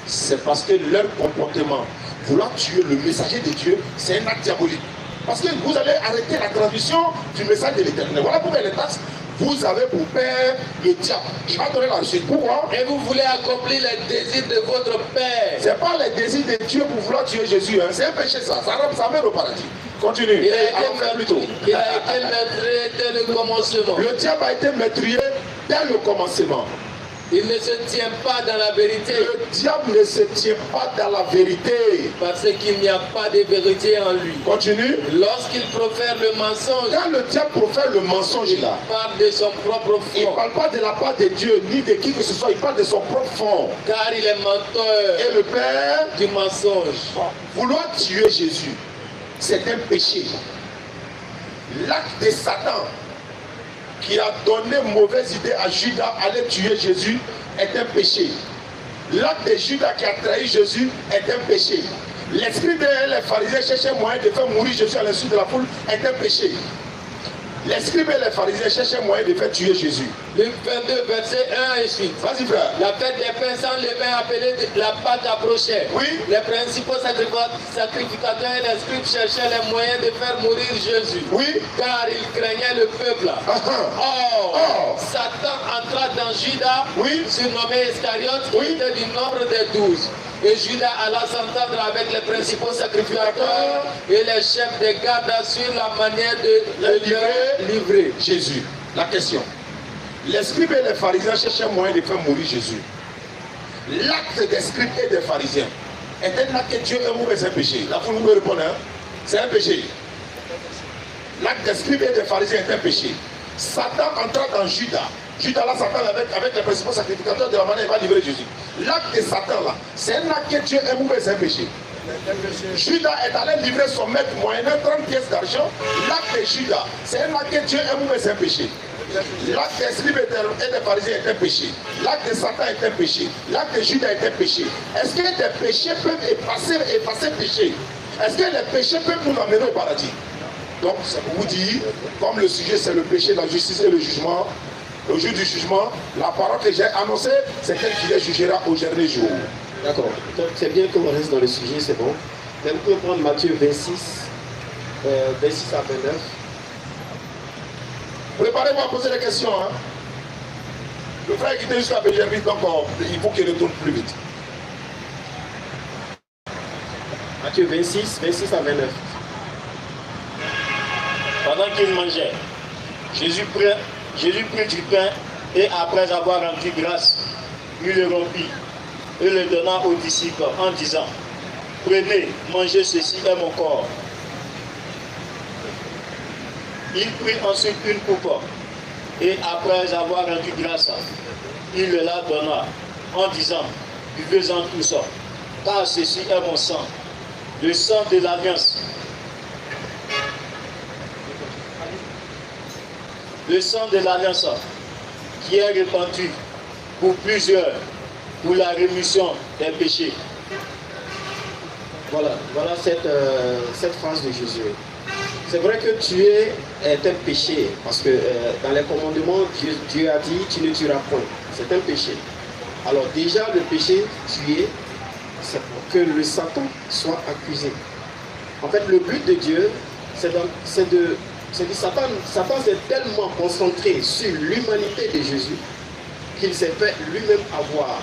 C'est parce que leur comportement, vouloir tuer le messager de Dieu, c'est un acte diabolique. Parce que vous allez arrêter la transmission du message de l'Éternel. Voilà pourquoi les taxes, vous avez pour père le diable. Il va donner la suite. Pourquoi? Et vous voulez accomplir les désirs de votre père. Ce n'est pas les désirs de Dieu pour vouloir tuer Jésus. Hein. C'est un péché ça. Ça mène au paradis. Continue. Il a été Allons dès le commencement. Le diable a été maîtrisé dès le commencement. Il ne se tient pas dans la vérité. Le diable ne se tient pas dans la vérité. Parce qu'il n'y a pas de vérité en lui. Continue. Lorsqu'il profère le mensonge, Quand le diable profère le mensonge là, il parle de son propre il ne fond. parle pas de la part de Dieu ni de qui que ce soit, il parle de son propre fond. Car il est menteur Et le Père, du mensonge. vouloir tuer Jésus, c'est un péché. L'acte de Satan qui a donné mauvaise idée à Judas d'aller tuer Jésus est un péché. L'acte de Judas qui a trahi Jésus est un péché. L'esprit des pharisiens cherchait moyen de faire mourir Jésus à l'insu de la foule est un péché. Les scribes et les pharisiens cherchaient moyen de faire tuer Jésus. Luc 22, verset 1 et suite. Vas-y frère. La fête des pains sans levain appelée la Pâque approchait. Oui. Les principaux sacrificateurs et les scribes cherchaient les moyens de faire mourir Jésus. Oui. Car ils craignaient le peuple. Or, Satan entra dans Judas, Oui. surnommé Iscariote, qui Oui. était du nombre des 12. Et Judas alla s'entendre avec les principaux sacrificateurs et les chefs des gardes sur la manière de le livrer. Jésus. La question. Les scribes et les pharisiens cherchaient moyen de faire mourir Jésus. L'acte des scribes et des pharisiens est un acte que Dieu aime ou c'est un péché? La foule nous répond, hein? C'est un péché. L'acte des scribes et des pharisiens est un péché. Satan entra dans Judas. Judas là, Satan avec les principaux sacrificateurs de la manière il va livrer Jésus. L'acte de Satan là, c'est un acte que Dieu aime ou c'est un péché? Judas est allé livrer son maître moyennant 30 pièces d'argent. L'acte de Judas, c'est un acte que Dieu aime ou c'est un péché? L'acte des scribes et des pharisiens est un péché. L'acte de Satan est un péché. L'acte de Judas est un péché. Est-ce que des péchés peuvent effacer péché? Est-ce que les péchés peuvent nous amener au paradis? Donc, c'est pour vous dire, comme le sujet c'est le péché, la justice et le jugement, au jour du jugement, la parole que j'ai annoncée, c'est elle qui les jugera au dernier jour. D'accord. Donc, c'est bien qu'on reste dans le sujet, c'est bon. Mais vous pouvez prendre Matthieu 26, 26 à 29. Préparez-vous à poser des questions. Hein. Le frère qui était jusqu'à Béjerville, donc il faut qu'il retourne plus vite. Matthieu 26, 26 à 29. Pendant qu'il mangeait, Jésus prit du pain et après avoir rendu grâce, il le rompit et le donna aux disciples en disant: prenez, mangez, ceci est mon corps. Il prit ensuite une coupe et après avoir rendu grâce, il le la donna en disant: buvez-en tous, car ceci est mon sang, le sang de l'alliance. Le sang de l'alliance qui est répandu pour plusieurs, pour la rémission des péchés. Voilà cette phrase de Jésus. C'est vrai que tuer est un péché, parce que dans les commandements, Dieu a dit tu ne tueras point. C'est un péché. Alors déjà, le péché, tuer, c'est pour que le Satan soit accusé. En fait, le but de Dieu, c'est que Satan s'est tellement concentré sur l'humanité de Jésus qu'il s'est fait lui-même avoir.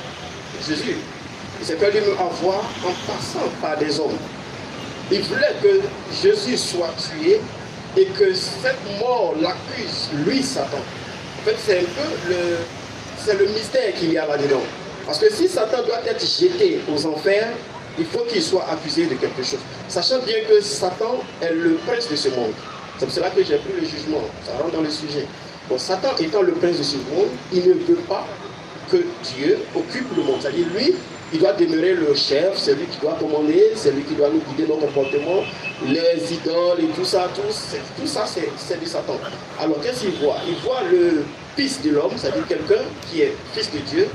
Jésus, il s'est fait lui-même avoir en passant par des hommes. Il voulait que Jésus soit tué et que cette mort l'accuse, lui, Satan. En fait, c'est un peu le mystère qu'il y a là-dedans. Parce que si Satan doit être jeté aux enfers, il faut qu'il soit accusé de quelque chose. Sachant bien que Satan est le prince de ce monde. C'est pour cela que j'ai pris le jugement. Ça rentre dans le sujet. Bon, Satan étant le prince de ce monde, il ne veut pas que Dieu occupe le monde. C'est-à-dire, lui, il doit demeurer le chef, c'est lui qui doit commander, c'est lui qui doit nous guider nos comportements, les idoles et tout ça, c'est de Satan. Alors, qu'est-ce qu'il voit? Il voit le fils de l'homme, c'est-à-dire quelqu'un qui est fils de Dieu,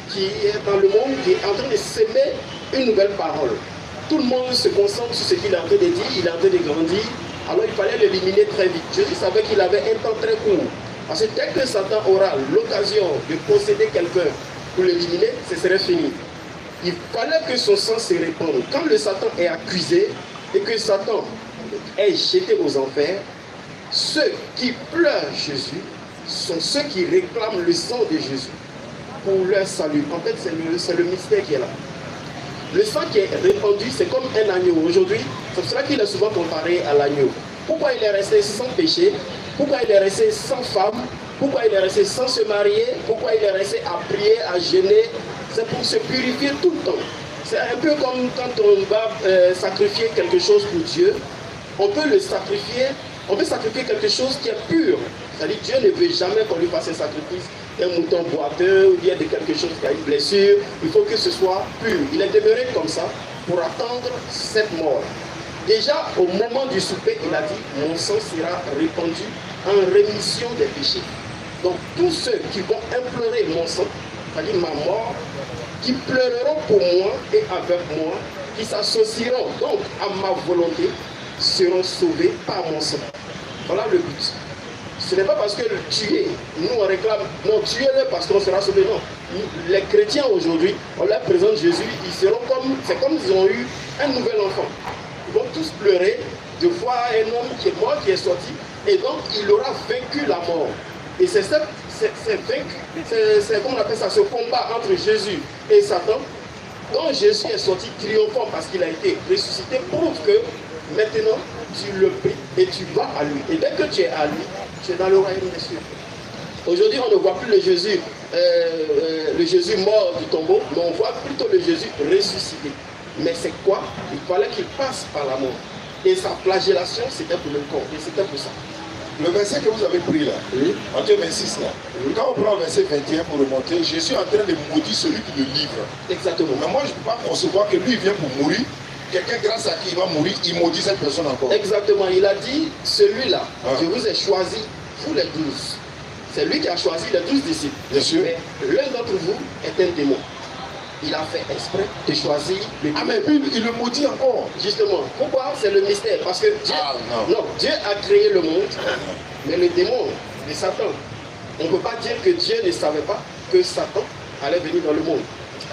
qui est dans le monde, qui est en train de s'aimer une nouvelle parole. Tout le monde se concentre sur ce qu'il est en train de dire, il est en train de grandir, alors il fallait l'éliminer très vite. Jésus savait qu'il avait un temps très court. Parce que dès que Satan aura l'occasion de posséder quelqu'un pour l'éliminer, ce serait fini. Il fallait que son sang se répande. Quand le Satan est accusé et que Satan est jeté aux enfers, ceux qui pleurent Jésus sont ceux qui réclament le sang de Jésus pour leur salut. En fait, c'est le mystère qui est là. Le sang qui est répandu, c'est comme un agneau. Aujourd'hui, c'est pour cela qu'il est souvent comparé à l'agneau. Pourquoi il est resté sans péché? Pourquoi il est resté sans femme? Pourquoi il est resté sans se marier? Pourquoi il est resté à prier, à jeûner? C'est pour se purifier tout le temps. C'est un peu comme quand on va sacrifier quelque chose pour Dieu. On peut le sacrifier, on peut sacrifier quelque chose qui est pur. C'est-à-dire Dieu ne veut jamais qu'on lui fasse un sacrifice d'un mouton boiteux ou bien de quelque chose qui a une blessure. Il faut que ce soit pur. Il est demeuré comme ça pour attendre cette mort. Déjà, au moment du souper, il a dit, mon sang sera répandu en rémission des péchés. Donc, tous ceux qui vont implorer mon sang, c'est-à-dire ma mort, qui pleureront pour moi et avec moi, qui s'associeront donc à ma volonté, seront sauvés par mon sang. Voilà le but. Ce n'est pas parce que le tuer, nous on réclame, non, tuez-le parce qu'on sera sauvé, non. Les chrétiens aujourd'hui, on leur présente Jésus, ils seront comme, c'est comme s'ils ont eu un nouvel enfant. Ils vont tous pleurer de voir un homme qui est mort, qui est sorti, et donc il aura vaincu la mort. Et c'est comme on appelle ça, ce combat entre Jésus et Satan, dont Jésus est sorti triomphant parce qu'il a été ressuscité, prouve que maintenant tu le pries et tu vas à lui. Et dès que tu es à lui, tu es dans le royaume des cieux. Aujourd'hui, on ne voit plus le Jésus mort du tombeau, mais on voit plutôt le Jésus ressuscité. Mais c'est quoi? Il fallait qu'il passe par la mort. Et sa flagellation, c'était pour le corps. Et c'était pour ça. Le verset que vous avez pris là, Oui. Matthieu 26 là, quand on prend le verset 21 pour remonter, Jésus est en train de maudire celui qui le livre. Exactement. Mais moi je ne peux pas concevoir que lui il vient pour mourir, quelqu'un grâce à qui il va mourir, il maudit cette personne encore. Exactement. Il a dit, celui-là, je vous ai choisi, vous les 12. C'est lui qui a choisi les 12 disciples. Bien sûr. Mais l'un d'entre vous est un démon. Il a fait exprès de choisir le démon. Ah mais puis il le maudit encore. Justement. Pourquoi? C'est le mystère. Parce que Dieu, Dieu a créé le monde, mais le démon, le Satan, on ne peut pas dire que Dieu ne savait pas que Satan allait venir dans le monde.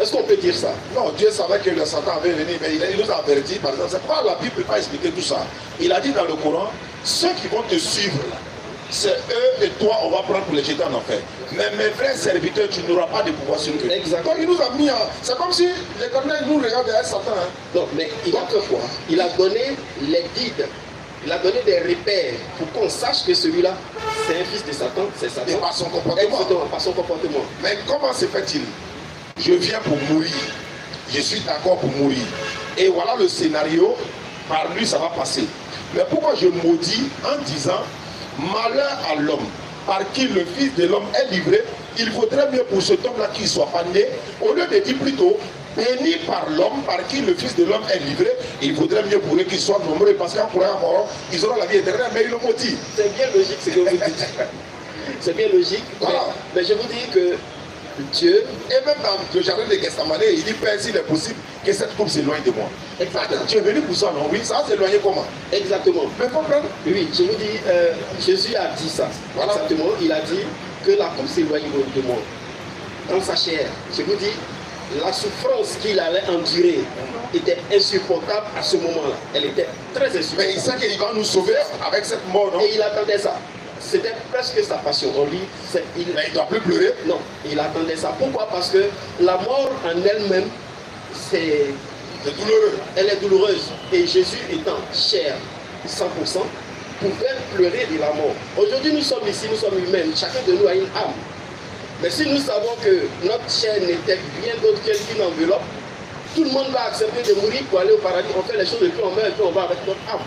Est-ce qu'on peut dire ça? Non, Dieu savait que le Satan avait venu, mais il nous a averti, par exemple, c'est pas la Bible ne peut pas expliquer tout ça. Il a dit dans le Coran, ceux qui vont te suivre, c'est eux et toi, on va prendre pour les jeter en enfer. Mais mes vrais serviteurs, tu n'auras pas de pouvoir sur eux. Exactement. Donc il nous a mis en... C'est comme si l'Éternel nous regarde derrière Satan. Hein. Non, mais il a fait quoi? Il a donné les guides. Il a donné des repères pour qu'on sache que celui-là, c'est un fils de Satan, c'est Satan. Et par son comportement. Exactement, par son comportement. Mais comment se fait-il? Je viens pour mourir. Je suis d'accord pour mourir. Et voilà le scénario. Par lui, ça va passer. Mais pourquoi je maudis en disant malheur à l'homme par qui le Fils de l'homme est livré? Il vaudrait mieux pour cet homme-là qu'il ne soit pas né, au lieu de dire plutôt béni par l'homme par qui le Fils de l'homme est livré. Il vaudrait mieux pour eux qu'ils soient nombreux parce qu'en croyant mort, ils auront la vie éternelle, mais ils le maudit. C'est bien logique ce que vous dites. C'est bien logique. Voilà. Mais je vous dis que Dieu, et même dans le jardin de Gethsemane, il dit Père, s'il est possible que cette coupe s'éloigne de moi. exactement. Tu es venu pour ça, non? Oui, ça va s'éloigner comment? Exactement. Mais comprendre? Oui, je vous dis, Jésus a dit ça. Voilà. Exactement. Il a dit que la coupe s'éloigne de moi. Dans sa chair. Je vous dis, la souffrance qu'il allait endurer était insupportable à ce moment-là. Elle était très insupportable. Mais il sait qu'il va nous sauver avec cette mort, non? Et il attendait ça. C'était presque sa passion. On lit, Mais il ne doit plus pleurer. Non, il attendait ça. Pourquoi? Parce que la mort en elle-même, C'est douloureux. elle est douloureuse. Et Jésus étant chair 100%, pouvait pleurer de la mort. Aujourd'hui, nous sommes ici, nous sommes humains. Chacun de nous a une âme. Mais si nous savons que notre chair n'était rien d'autre qu'une enveloppe, Tout le monde va accepter de mourir pour aller au paradis. On fait les choses et puis on meurt et puis on va avec notre âme.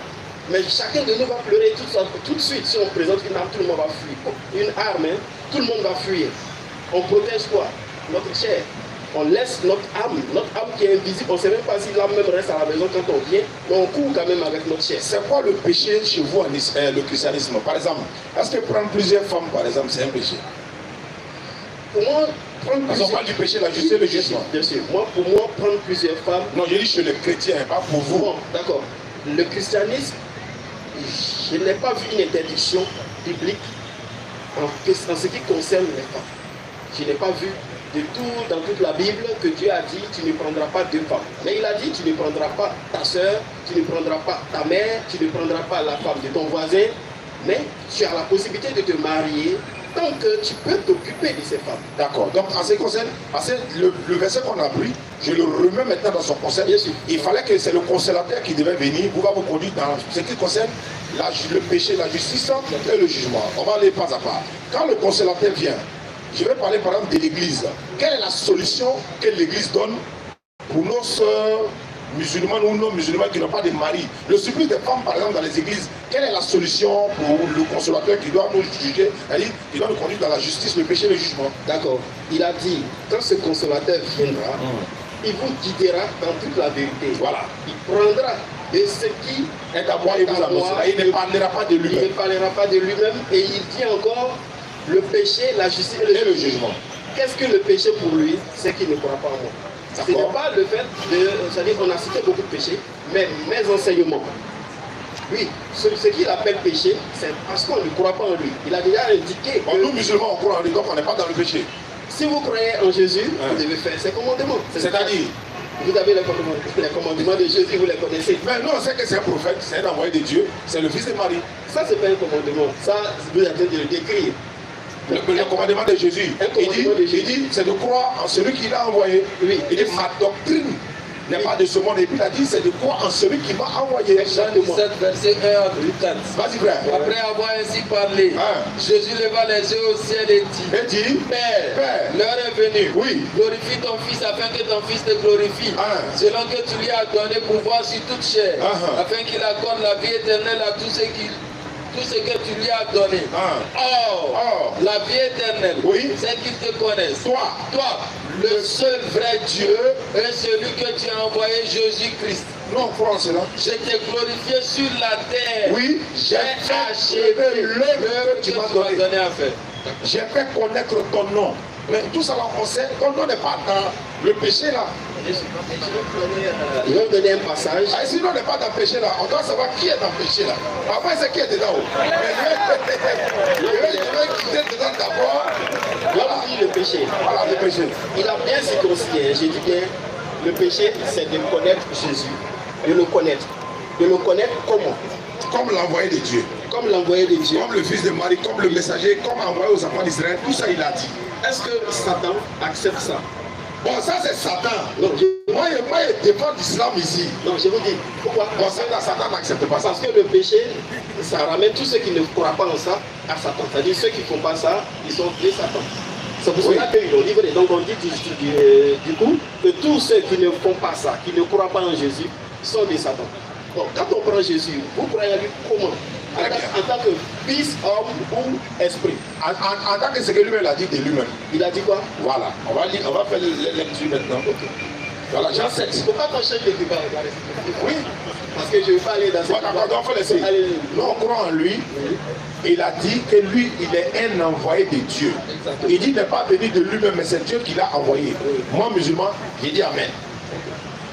Mais chacun de nous va pleurer tout de suite. Si on présente une arme, tout le monde va fuir. Une arme, hein, tout le monde va fuir. On protège quoi? Notre chair. On laisse notre âme qui est invisible. On ne sait même pas si l'âme même reste à la maison quand on vient, mais on court quand même avec notre chair. C'est quoi le péché chez vous en le christianisme? Par exemple, est-ce que prendre plusieurs femmes, par exemple, c'est un péché? Pour moi, prendre plusieurs... On parle du péché, la justice et le jugement. Bien sûr. Pour moi, prendre plusieurs femmes... Non, je dis chez les chrétiens, pas pour vous. Bon, d'accord. Le christianisme, je n'ai pas vu une interdiction biblique en ce qui concerne les femmes. Je n'ai pas vu de tout dans toute la Bible que Dieu a dit tu ne prendras pas deux femmes. Mais il a dit tu ne prendras pas ta soeur, tu ne prendras pas ta mère, tu ne prendras pas la femme de ton voisin, mais tu as la possibilité de te marier tant que tu peux t'occuper de ces femmes. D'accord. Donc en ce qui concerne, le verset qu'on a pris, je le remets maintenant dans son concept. Bien sûr. Il fallait que c'est le consolateur qui devait venir pour vous conduire dans ce qui concerne le péché, la justice et le jugement. On va aller pas à pas. Quand le consolateur vient, je vais parler par exemple de l'église. Quelle est la solution que l'église donne pour nos sœurs musulmanes ou non musulmans qui n'ont pas de mari? Le supplice des femmes par exemple dans les églises, quelle est la solution pour le consolateur qui doit nous juger, qui doit nous conduire dans la justice, le péché et le jugement? D'accord. Il a dit, quand ce consolateur viendra, il vous guidera dans toute la vérité. Voilà. Il prendra de ce qui est à moi et vous annoncer. Il ne parlera pas de lui-même. Il ne parlera pas de lui-même et il dit encore le péché, la justice et le jugement. Qu'est-ce que le péché pour lui? C'est qu'il ne croit pas en moi. Ce n'est pas le fait de... C'est-à-dire qu'on a cité beaucoup de péchés, mais mes enseignements. Oui, ce qu'il appelle péché, c'est parce qu'on ne croit pas en lui. Il a déjà indiqué que... Nous musulmans, on croit en lui, donc on n'est pas dans le péché. Si vous croyez en Jésus, vous devez faire ses commandements. C'est-à-dire vous avez les commandements de Jésus, vous les connaissez. Mais non, on sait que c'est un prophète, c'est un envoyé de Dieu, c'est le fils de Marie. Ça, c'est pas un commandement. Ça, vous êtes en train de le décrire. Le commandement de Jésus, il dit c'est de croire en celui qui l'a envoyé. Oui. Il dit ma doctrine n'est pas de ce monde. Et puis il a dit c'est de croire en celui qui m'a envoyé. Jean 17, verset 1 à 4. Vas-y frère. Après avoir ainsi parlé, Jésus leva les yeux au ciel et dit, Père, l'heure est venue. Oui. Glorifie ton fils afin que ton fils te glorifie. Selon que tu lui as donné pouvoir sur toute chair, afin qu'il accorde la vie éternelle à tous ceux qui... tout ce que tu lui as donné. Or, la vie éternelle, c'est qu'ils te connaissent. Toi, le seul vrai Dieu et celui que tu as envoyé, Jésus-Christ. Non, France, là. Je t'ai glorifié sur la terre. Oui, j'ai achevé l'œuvre que tu m'as donné à faire. J'ai fait connaître ton nom. Mais tout ça, on sait, ton nom n'est pas dans le péché là. Je vais vous donner un passage. Sinon, on n'est pas dans le péché là. On doit savoir qui est dans le péché là. Après, c'est qui est dedans. Je vais quitter dedans d'abord. Voilà le péché. Voilà le péché. Il a bien circoncisé. J'ai dit bien, le péché, c'est de connaître Jésus. De le connaître. De le connaître comment? Comme l'envoyé de Dieu. Comme l'envoyé de Dieu. Comme le fils de Marie, comme le messager, comme envoyé aux enfants d'Israël. Tout ça, il a dit. Est-ce que Satan accepte ça? Bon, ça c'est Satan. Non, moi, je défends l'islam ici. Non, je vous dis, pourquoi? Bon, Satan n'accepte pas ça. Parce que le péché, ça ramène tous ceux qui ne croient pas en ça à Satan. C'est-à-dire ceux qui ne font pas ça, ils sont de Satan. C'est pour cela qu'ils l'ont livré. Donc on dit du coup que tous ceux qui ne font pas ça, qui ne croient pas en Jésus, sont des Satan. Donc quand on prend Jésus, vous croyez à lui comment? En tant que fils, homme ou esprit. En tant que ce que lui-même a dit de lui-même. Il a dit quoi? Voilà. On va faire les lectures maintenant. Okay. Voilà, Jean 7. Il ne faut pas qu'on change de débat. Oui. Parce que je ne vais pas aller dans cette... D'accord, on va laisser. Nous, on croit en lui. Il a dit que lui, il est un envoyé de Dieu. Exactement. Il dit qu'il n'est pas venu de lui-même, mais c'est Dieu qui l'a envoyé. Oui. Moi, musulman, j'ai dit Amen.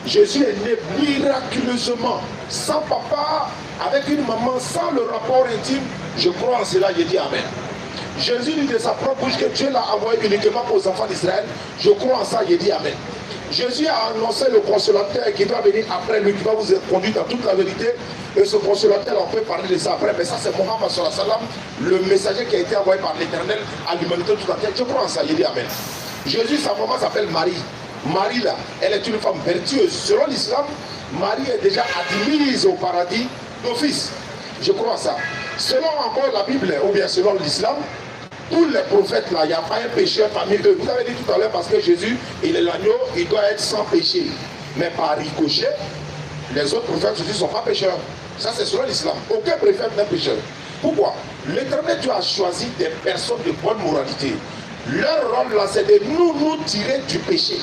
Jésus est né miraculeusement, sans papa, avec une maman, sans le rapport intime. Je crois en cela, j'ai dit Amen. Jésus dit de sa propre bouche que Dieu l'a envoyé uniquement aux enfants d'Israël. Je crois en ça, j'ai dit Amen. Jésus a annoncé le consolateur qui va venir après lui, qui va vous conduire dans toute la vérité. Et ce consolateur, on peut parler de ça après, mais ça c'est Mohammed sallallahu alayhi wa sallam, le messager qui a été envoyé par l'Éternel à l'humanité tout entière. Je crois en ça, j'ai dit Amen. Jésus, sa maman s'appelle Marie. Marie là, elle est une femme vertueuse. Selon l'islam, Marie est déjà admise au paradis d'office. Je crois ça. Selon encore la Bible, ou bien selon l'islam, tous les prophètes là, il n'y a pas un pécheur parmi eux. Vous avez dit tout à l'heure parce que Jésus, il est l'agneau, il doit être sans péché. Mais par ricochet, les autres prophètes ne sont pas pécheurs. Ça, c'est selon l'islam. Aucun prophète n'est pécheur. Pourquoi? L'Éternel Dieu a choisi des personnes de bonne moralité. Leur rôle là, c'est de nous tirer du péché.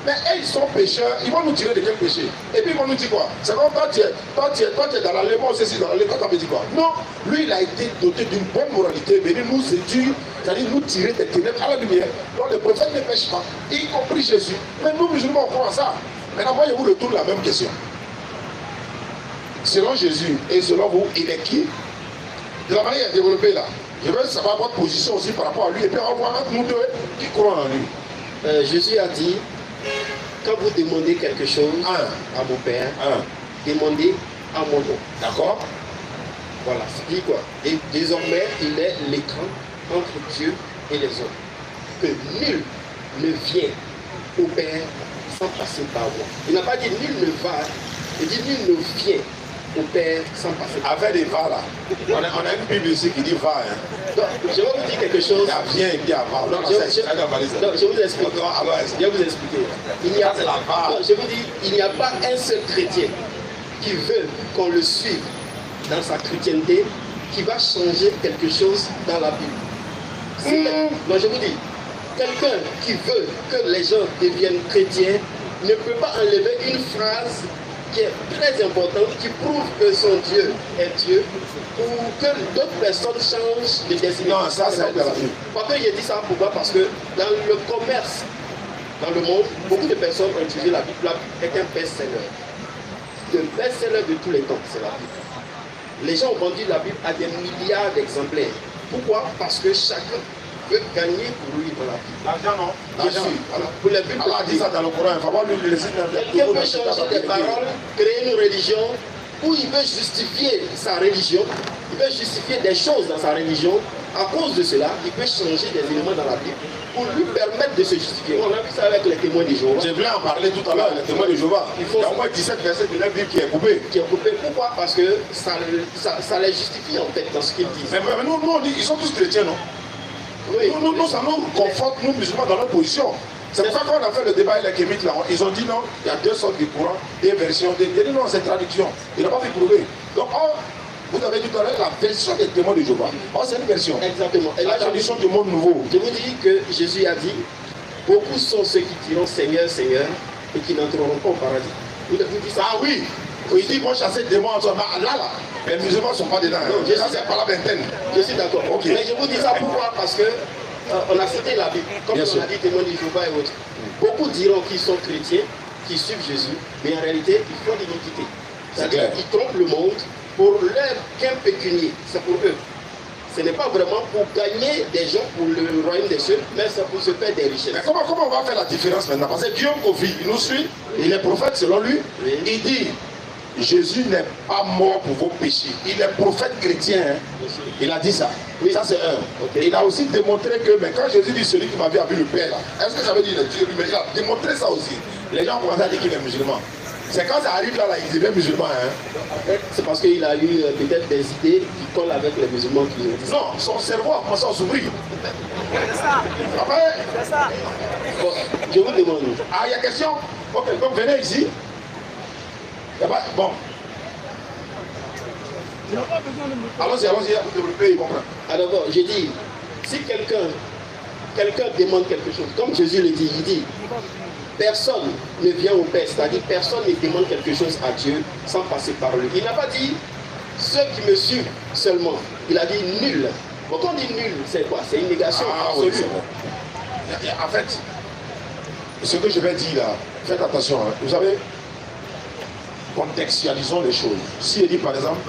Mais eux, ils sont pécheurs, ils vont nous tirer de quel péché? Et puis ils vont nous dire quoi? C'est comme toi, tu es dans la lèvre, moi aussi dans la lèvre, toi, tu dit quoi? Non, lui, il a été doté d'une bonne moralité, venir nous séduire, c'est-à-dire nous tirer des ténèbres à la lumière. Donc les prophètes ne pêchent pas, y compris Jésus. Mais nous, musulmans, on croit à ça. Maintenant, moi, je vous retourne la même question. Selon Jésus et selon vous, il est qui? De la manière développée là. Je veux savoir votre position aussi par rapport à lui. Et puis on va voir entre nous deux qui croient en lui. Jésus a dit, quand vous demandez quelque chose à mon Père, demandez à mon nom. D'accord? Voilà, c'est dit quoi? Et désormais, il est l'écran entre Dieu et les hommes. Que nul ne vient au Père sans passer par moi. Il n'a pas dit nul ne va, il dit nul ne vient au Père sans passer par moi. Avec des va là. On a une Bible ici qui dit va. Hein. Donc, je vais vous dire quelque chose. Il vient et puis va. Donc, je vous explique. Je vais vous expliquer. Je vous dis, il n'y a pas un seul chrétien qui veut qu'on le suive dans sa chrétienté, qui va changer quelque chose dans la Bible. Donc je vous dis, quelqu'un qui veut que les gens deviennent chrétiens ne peut pas enlever une phrase qui est très importante, qui prouve que son Dieu est Dieu, ou que d'autres personnes changent de destination. Non, ça c'est dans la Bible. Pourquoi je dis ça? Pourquoi? Parce que dans le commerce, dans le monde, beaucoup de personnes ont utilisé la Bible. La Bible est un best-seller. Le best-seller de tous les temps, c'est la Bible. Les gens ont vendu la Bible à des milliards d'exemplaires. Pourquoi? Parce que chacun veut gagner pour lui dans la Bible. L'argent non? L'argent. Pour les Bibles. Allah dit ça dans le Coran. Il faut voir lui le laisser dans le Quelqu'un peut changer des paroles, créer une religion où il veut justifier sa religion, il veut justifier des choses dans sa religion. À cause de cela, il peut changer des éléments dans la Bible pour lui permettre de se justifier. On a vu ça avec les témoins de Jéhovah. Je voulais en parler tout à l'heure, les témoins de Jéhovah. Il y a au moins 17 versets de la Bible qui est coupé. Qui est coupé. Pourquoi? Parce que ça les justifie en fait dans ce qu'ils disent. Mais nous, on dit qu'ils sont tous chrétiens, non? Oui. Nous, ça nous conforte, nous musulmans, dans notre position. C'est pour ça qu'on a fait le débat avec les kémites là. Ils ont dit non, il y a deux sortes de courants, des versions, non, c'est traduction. Il n'a pas fait prouver. Donc, vous avez dit tout à l'heure la version des témoins de Jéhovah. C'est une version. Exactement. Et la traduction du monde nouveau. Je vous dis que Jésus a dit, beaucoup sont ceux qui diront Seigneur, Seigneur, et qui n'entreront pas au paradis. Vous dites ça? Ah oui. Il dit vont chasser des démons en soi. Là, les musulmans ne sont pas dedans. Non, ça, c'est pas la vingtaine. Je suis d'accord. Okay. Mais je vous dis ça pourquoi? Parce que on a cité la Bible, comme on a dit témoins de Jéhovah et autres. Beaucoup diront qu'ils sont chrétiens, qu'ils suivent Jésus, mais en réalité, ils font l'iniquité. C'est-à-dire qu'ils trompent le monde pour leur gain pécunier. C'est pour eux. Ce n'est pas vraiment pour gagner des gens pour le royaume des cieux, mais c'est pour se faire des richesses. Mais comment on va faire la différence maintenant? Parce que Guillaume Kofi, il nous suit, il est prophète selon lui. Oui. Il dit, Jésus n'est pas mort pour vos péchés. Il est prophète chrétien. Hein. Il a dit ça. Oui. Ça c'est un. Okay. Il a aussi démontré que, mais quand Jésus dit celui qui m'a vu a vu le Père là, est-ce que ça veut dire le Dieu? Mais il a démontré ça aussi. Les gens commencent à dire qu'il est musulman. C'est quand ça arrive là, il devient musulman. Hein. C'est parce qu'il a eu peut-être des idées qui collent avec les musulmans qui ont dit ça. Non, son cerveau a commencé à s'ouvrir. C'est ça. Après, c'est ça. Bon, je vous demande. Ah, il y a question? Ok, donc venez ici. Bon. Allons-y, vous développez, ils comprennent. Alors bon, je dis, si quelqu'un demande quelque chose, comme Jésus le dit, il dit, personne ne vient au Père, c'est-à-dire personne ne demande quelque chose à Dieu sans passer par lui. Il n'a pas dit ceux qui me suivent seulement. Il a dit nul. Bon, quand on dit nul, c'est quoi? C'est une négation absolue. Oui, bon. En fait, ce que je vais dire là, faites attention. Hein. Vous savez, contextualisons les choses. Si il dit par exemple,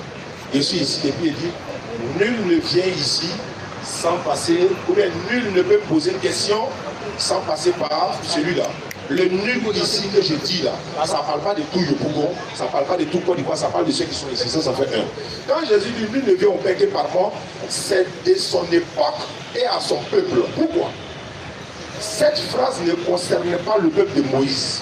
je suis ici et puis il dit, nul ne vient ici sans passer, ou bien nul ne peut poser une question sans passer par celui-là. Le nul ici que je dis là, ça ne parle pas de tout Yopougon, ça ne parle pas de tout Côte d'Ivoire, ça parle de ceux qui sont ici, ça fait un. Quand Jésus dit nul ne vient au Père que par moi, c'est de son époque et à son peuple. Pourquoi? Cette phrase ne concernait pas le peuple de Moïse.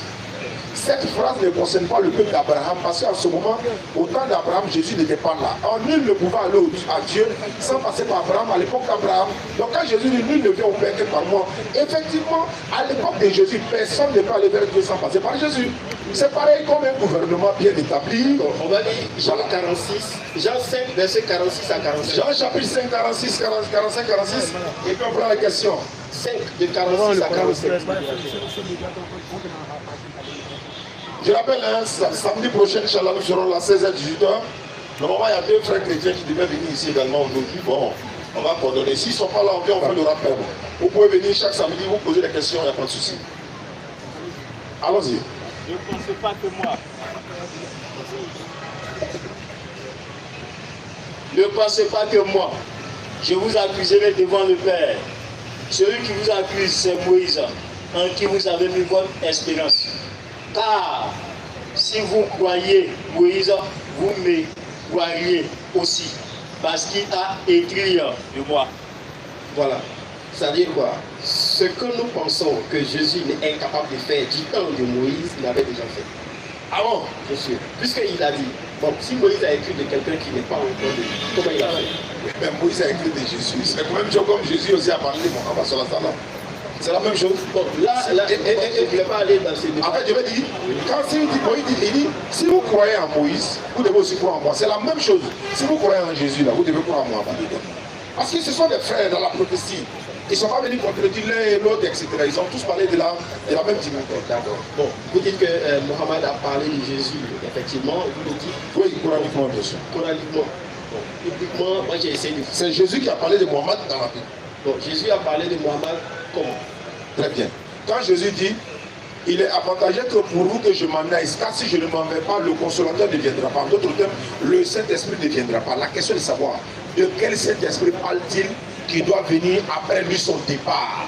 cette phrase ne concerne pas le peuple d'Abraham, parce qu'à ce moment, au temps d'Abraham, Jésus n'était pas là. Alors, nul ne pouvait aller à Dieu sans passer par Abraham à l'époque d'Abraham. Donc quand Jésus dit nul ne vient au Père que par moi, effectivement, à l'époque de Jésus, personne ne peut aller vers Dieu sans passer par Jésus. C'est pareil comme un gouvernement bien établi. On va dire Jean 46, Jean 5, verset 46 à 47. Jean chapitre 5, 46, 45, 46. Et puis on prend la question. 5 de 46 à 47. Je rappelle, hein, samedi prochain, Inch'Allah, nous serons là 16h-18h. Normalement, il y a deux frères chrétiens qui devaient venir ici également aujourd'hui. Bon, on va coordonner. S'ils ne sont pas là, on vient, on fait le rappel. Vous pouvez venir chaque samedi, vous poser des questions, il n'y a pas de souci. Allons-y. Ne pensez pas que moi. Ne pensez pas que moi, je vous accuserai devant le Père. Celui qui vous accuse, c'est Moïse, en qui vous avez mis votre espérance. Car si vous croyez Moïse, vous me croiriez aussi, parce qu'il a écrit de moi. Voilà. C'est-à-dire quoi? Ce que nous pensons que Jésus est incapable de faire du temps de Moïse, il avait déjà fait. Ah bon? Bien sûr. Puisqu'il a dit, bon, si Moïse a écrit de quelqu'un qui n'est pas encore de lui, comment il a fait? Mais Moïse a écrit de Jésus. C'est quand même comme Jésus aussi a parlé de Mohamed sallallahu alayhi wa sallam. C'est la même chose. Bon, là, je ne vais pas aller dans ces détails. En fait, je vais dire, quand Moïse dit, si vous croyez en Moïse, vous devez aussi croire en moi. C'est la même chose. Si vous croyez en Jésus, là, vous devez croire en moi. Parce que ce sont des frères dans la prophétie. Ils ne sont pas venus contredire l'un et l'autre, etc. Ils ont tous parlé de la même dimension. D'accord. Bon, vous dites que Mohammed a parlé de Jésus, effectivement. Vous le dites. Oui, coraniquement, bien sûr. Coraniquement. Bon, publiquement, moi j'ai essayé de... C'est Jésus qui a parlé de Mohammed dans la Bible. Bon, Jésus a parlé de Mohammed comment? Très bien. Quand Jésus dit, il est avantageux pour vous que je m'en aille, car si je ne m'en vais pas, le consolateur ne viendra pas. En d'autres termes, le Saint-Esprit ne viendra pas. La question est de savoir, de quel Saint-Esprit parle-t-il qui doit venir après lui son départ?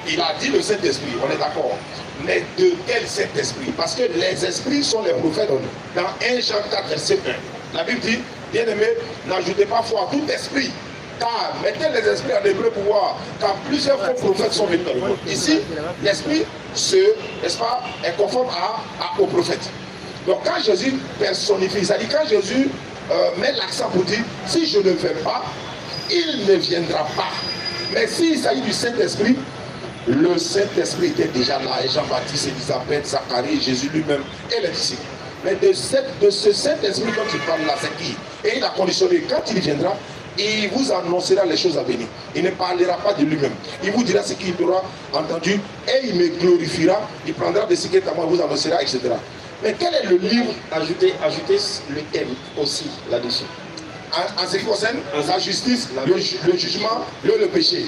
Il a dit le Saint-Esprit, on est d'accord. Mais de quel Saint-Esprit? Parce que les esprits sont les prophètes. Dans 1 Jean 4, verset 1, la Bible dit, bien-aimé, n'ajoutez pas foi à tout esprit, car mettez les esprits en hébreu pour voir, car plusieurs faux prophètes sont venus dans le monde. Ici, l'esprit est conforme aux prophètes. Donc quand Jésus personnifie, c'est-à-dire quand Jésus met l'accent pour dire, si je ne viens pas, il ne viendra pas. Mais s'il s'agit du Saint-Esprit, le Saint-Esprit était déjà là, et Jean-Baptiste, Élisabeth, Zacharie, Jésus lui-même et les disciples. Mais de ce Saint-Esprit dont il parle là, c'est qui? Et il a conditionné, quand il viendra, il vous annoncera les choses à venir. Il ne parlera pas de lui-même. Il vous dira ce qu'il aura entendu et il me glorifiera. Il prendra des secrets à moi, il vous annoncera, etc. Mais quel est le livre? Ajoutez le thème aussi là-dessus. En ce qui concerne la justice, le jugement, le péché.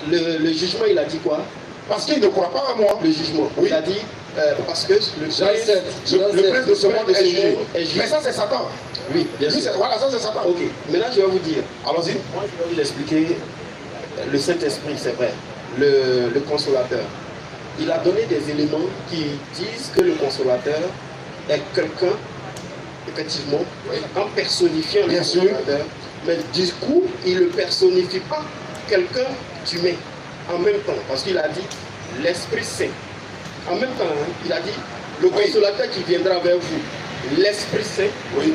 Le jugement, il a dit quoi? Parce qu'il ne croit pas à moi. Le jugement. Oui. Il a dit parce que le prince de ce monde est jugé. Mais ça, c'est Satan. Oui, bien sûr. Voilà, ça, c'est Satan. Ok. Maintenant, je vais vous dire. Allons-y. Moi, je vais vous expliquer. Le Saint-Esprit, c'est vrai. Le consolateur. Il a donné des éléments qui disent que le consolateur est quelqu'un, effectivement, en personnifiant le consolateur. Mais du coup, il ne personnifie pas quelqu'un d'humain en même temps. Parce qu'il a dit l'Esprit Saint. En même temps, il a dit le consolateur qui viendra vers vous. L'Esprit Saint. Oui.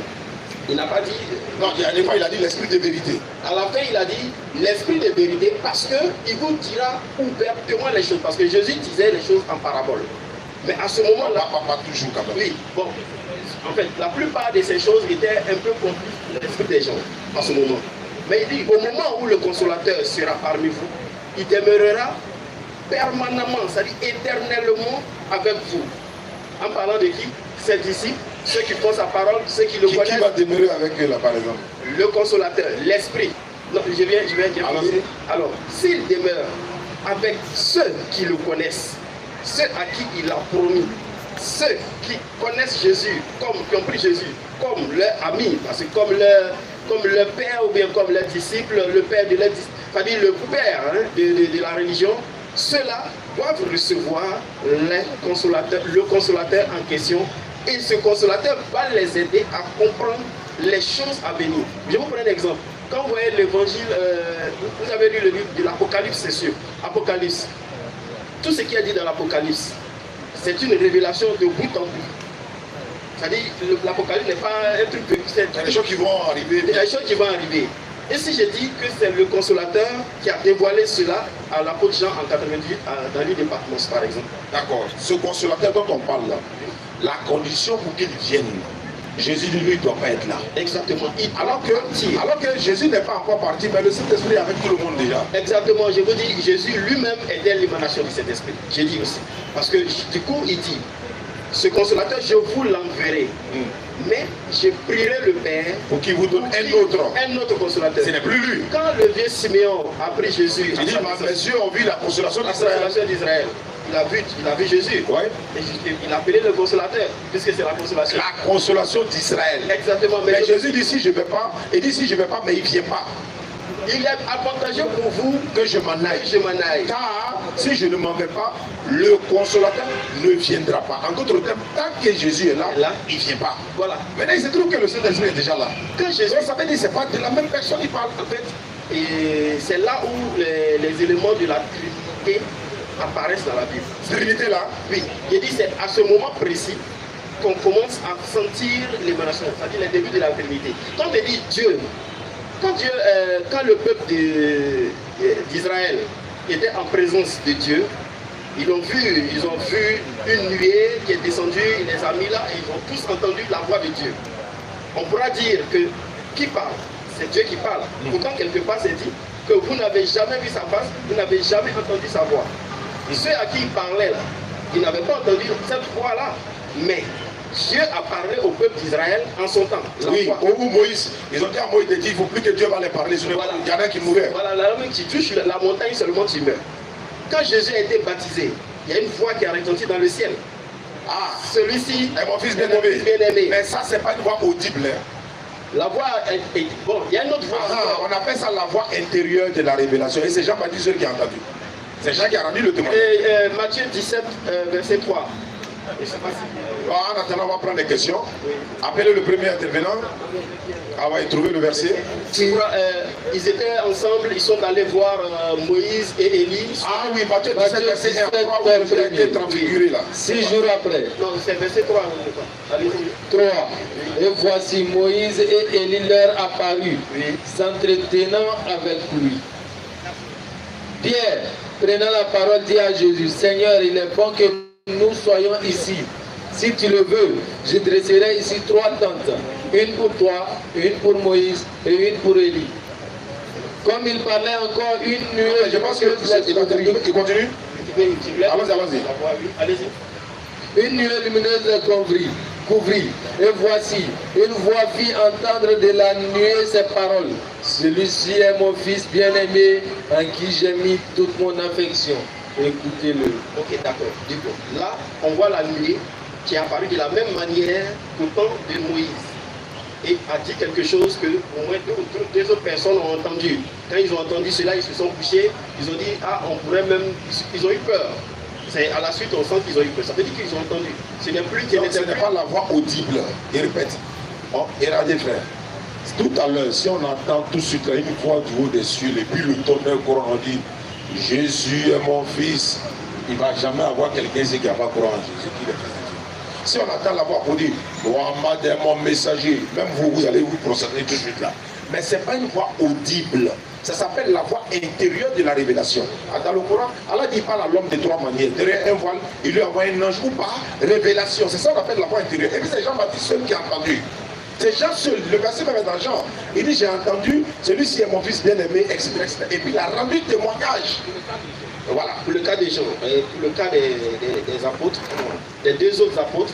Il n'a pas dit... Non, il y a des fois, il a dit l'esprit de vérité. À la fin, il a dit l'esprit de vérité parce qu'il vous dira ouvertement les choses. Parce que Jésus disait les choses en parabole. Mais à ce moment-là... Pas toujours quand même. Oui, bon. En fait, la plupart de ces choses étaient un peu compliquées dans l'esprit des gens à ce moment. Mais il dit, au moment où le consolateur sera parmi vous, il demeurera permanemment, c'est-à-dire éternellement avec vous. En parlant de qui? Ses disciples, ceux qui font sa parole, ceux qui le connaissent. Qui va demeurer avec eux là, par exemple? Le consolateur, l'esprit. Non, je viens dire. Alors, s'il demeure avec ceux qui le connaissent, ceux à qui il a promis, ceux qui connaissent Jésus, qui ont pris Jésus comme leur ami, parce que comme leur père ou bien comme leur disciple, le père de leur disciple, c'est-à-dire le père de la religion, ceux-là doivent recevoir le consolateur en question. Et ce consolateur va les aider à comprendre les choses à venir. Je vous prends un exemple. Quand vous voyez l'évangile, vous avez lu le livre de l'Apocalypse, c'est sûr. Apocalypse. Tout ce qui est dit dans l'Apocalypse, c'est une révélation de bout en bout. C'est-à-dire l'Apocalypse n'est pas un truc de... Il y a des choses qui vont arriver. Il y a des choses qui vont arriver. Et si je dis que c'est le consolateur qui a dévoilé cela à l'apôtre Jean en 98 dans l'île de Patmos par exemple. D'accord. Ce consolateur dont on parle là, la condition pour qu'il vienne, Jésus lui ne doit pas être là. Exactement. Alors que Jésus n'est pas encore parti, mais le Saint-Esprit est avec tout le monde déjà. Exactement. Je vous dis, Jésus lui-même était l'émanation du Saint-Esprit. J'ai dit aussi. Parce que du coup, il dit, ce consolateur, je vous l'enverrai. Mais je prierai le Père pour qu'il vous donne un autre consolateur. Ce n'est plus lui. Quand le vieux Siméon a pris Jésus, il dit, mes yeux ont vu la consolation d'Israël. Il a vu Jésus. Ouais. Et il a appelé le consolateur, puisque c'est la consolation. La consolation d'Israël. Exactement. Mais Jésus dit si je ne vais pas, il dit si je ne vais pas, mais il ne vient pas. Il est avantageux pour vous que je m'en aille. Car si je ne m'en vais pas, le consolateur ne viendra pas. En d'autres termes, tant que Jésus est là, il ne vient pas. Voilà. Maintenant, il se trouve que le Saint-Esprit est déjà là. Quand Jésus, ça veut dire que ce n'est pas de la même personne qui parle en fait. Et c'est là où les éléments de la Trinité apparaissent dans la Bible. Trinité là? Oui. Il dit c'est à ce moment précis qu'on commence à sentir l'émanation, c'est-à-dire les débuts de la Trinité. Quand on dit Dieu, quand le peuple d'Israël était en présence de Dieu, ils ont vu une nuée qui est descendue, il les a mis là, et ils ont tous entendu la voix de Dieu. On pourra dire que qui parle? C'est Dieu qui parle. Pourtant, quelque part, c'est dit que vous n'avez jamais vu sa face, vous n'avez jamais entendu sa voix. Et ceux à qui il parlait là, ils n'avaient pas entendu cette voix-là. Mais Dieu a parlé au peuple d'Israël en son temps. Oui, au bout Moïse, ils ont dit à Moïse de dire, il ne faut plus que Dieu va les parler, il y en a qui mouraient. Voilà, l'homme qui touche la montagne seulement tu meurs. Quand Jésus a été baptisé, il y a une voix qui a retenti dans le ciel. Ah, celui-ci est mon fils bien-aimé. Mais ça, ce n'est pas une voix audible. La voix est... Bon, il y a une autre voix. On appelle ça la voix intérieure de la révélation. Et c'est Jean-Baptiste qui a entendu. C'est Jean qui a rendu le témoignage. Matthieu 17, verset 3. En attendant, on va prendre des questions. Appelez le premier intervenant. On va y trouver le verset. Ils étaient ensemble, ils sont allés voir Moïse et Élie. Ah oui, Matthieu 17, verset 1, où il a été transfiguré là. 6 jours après. Non, c'est verset 3. Allez-y. 3. Et voici Moïse et Élie leur apparut, s'entretenant avec lui. Pierre, prenant la parole, dit à Jésus, Seigneur, il est bon que nous soyons ici. Si tu le veux, je dresserai ici 3 tentes, une pour toi, une pour Moïse et une pour Élie. Comme il parlait encore, une nuée. Je pense qu'il continue. Allez-y. Une nuée lumineuse les couvrit. Et voici, une voix fit entendre de la nuée ces paroles. Celui-ci est mon fils bien-aimé, en qui j'ai mis toute mon affection. Écoutez-le. Ok, d'accord. Du coup, là, on voit la nuée qui est apparue de la même manière qu'au temps de Moïse. Et a dit quelque chose que au moins deux autres personnes ont entendu. Quand ils ont entendu cela, ils se sont couchés, ils ont dit, ah, on pourrait même... Ils ont eu peur. C'est à la suite, on sent qu'ils ont eu peur. Ça veut dire qu'ils ont entendu. Ce n'est plus qu'ils n'étaient pas la voix audible. Il répète. Oh, regardez, frère. Tout à l'heure, si on entend tout de suite une voix du haut des cieux, et puis le tonnerre couronne, on dit, Jésus est mon fils. Il ne va jamais avoir quelqu'un qui n'a pas croire en Jésus, qui est le fils de Dieu. Si on entend la voix pour dire, Mohammed est mon messager, même vous allez vous procéder tout de suite là. Mais ce n'est pas une voix audible. Ça s'appelle la voix intérieure de la révélation. Dans le Coran, Allah dit parle à l'homme de 3 manières. Derrière un voile, il lui envoie un ange ou pas. Révélation, c'est ça qu'on appelle la voix intérieure. Et puis c'est Jean-Baptiste seul qui a entendu. C'est Jean seul. Le verset même est dans Jean. Il dit, j'ai entendu, celui-ci est mon fils bien-aimé, etc., etc. Et puis il a rendu témoignage. Voilà. Pour le cas des gens, et pour le cas des apôtres, des 2 autres apôtres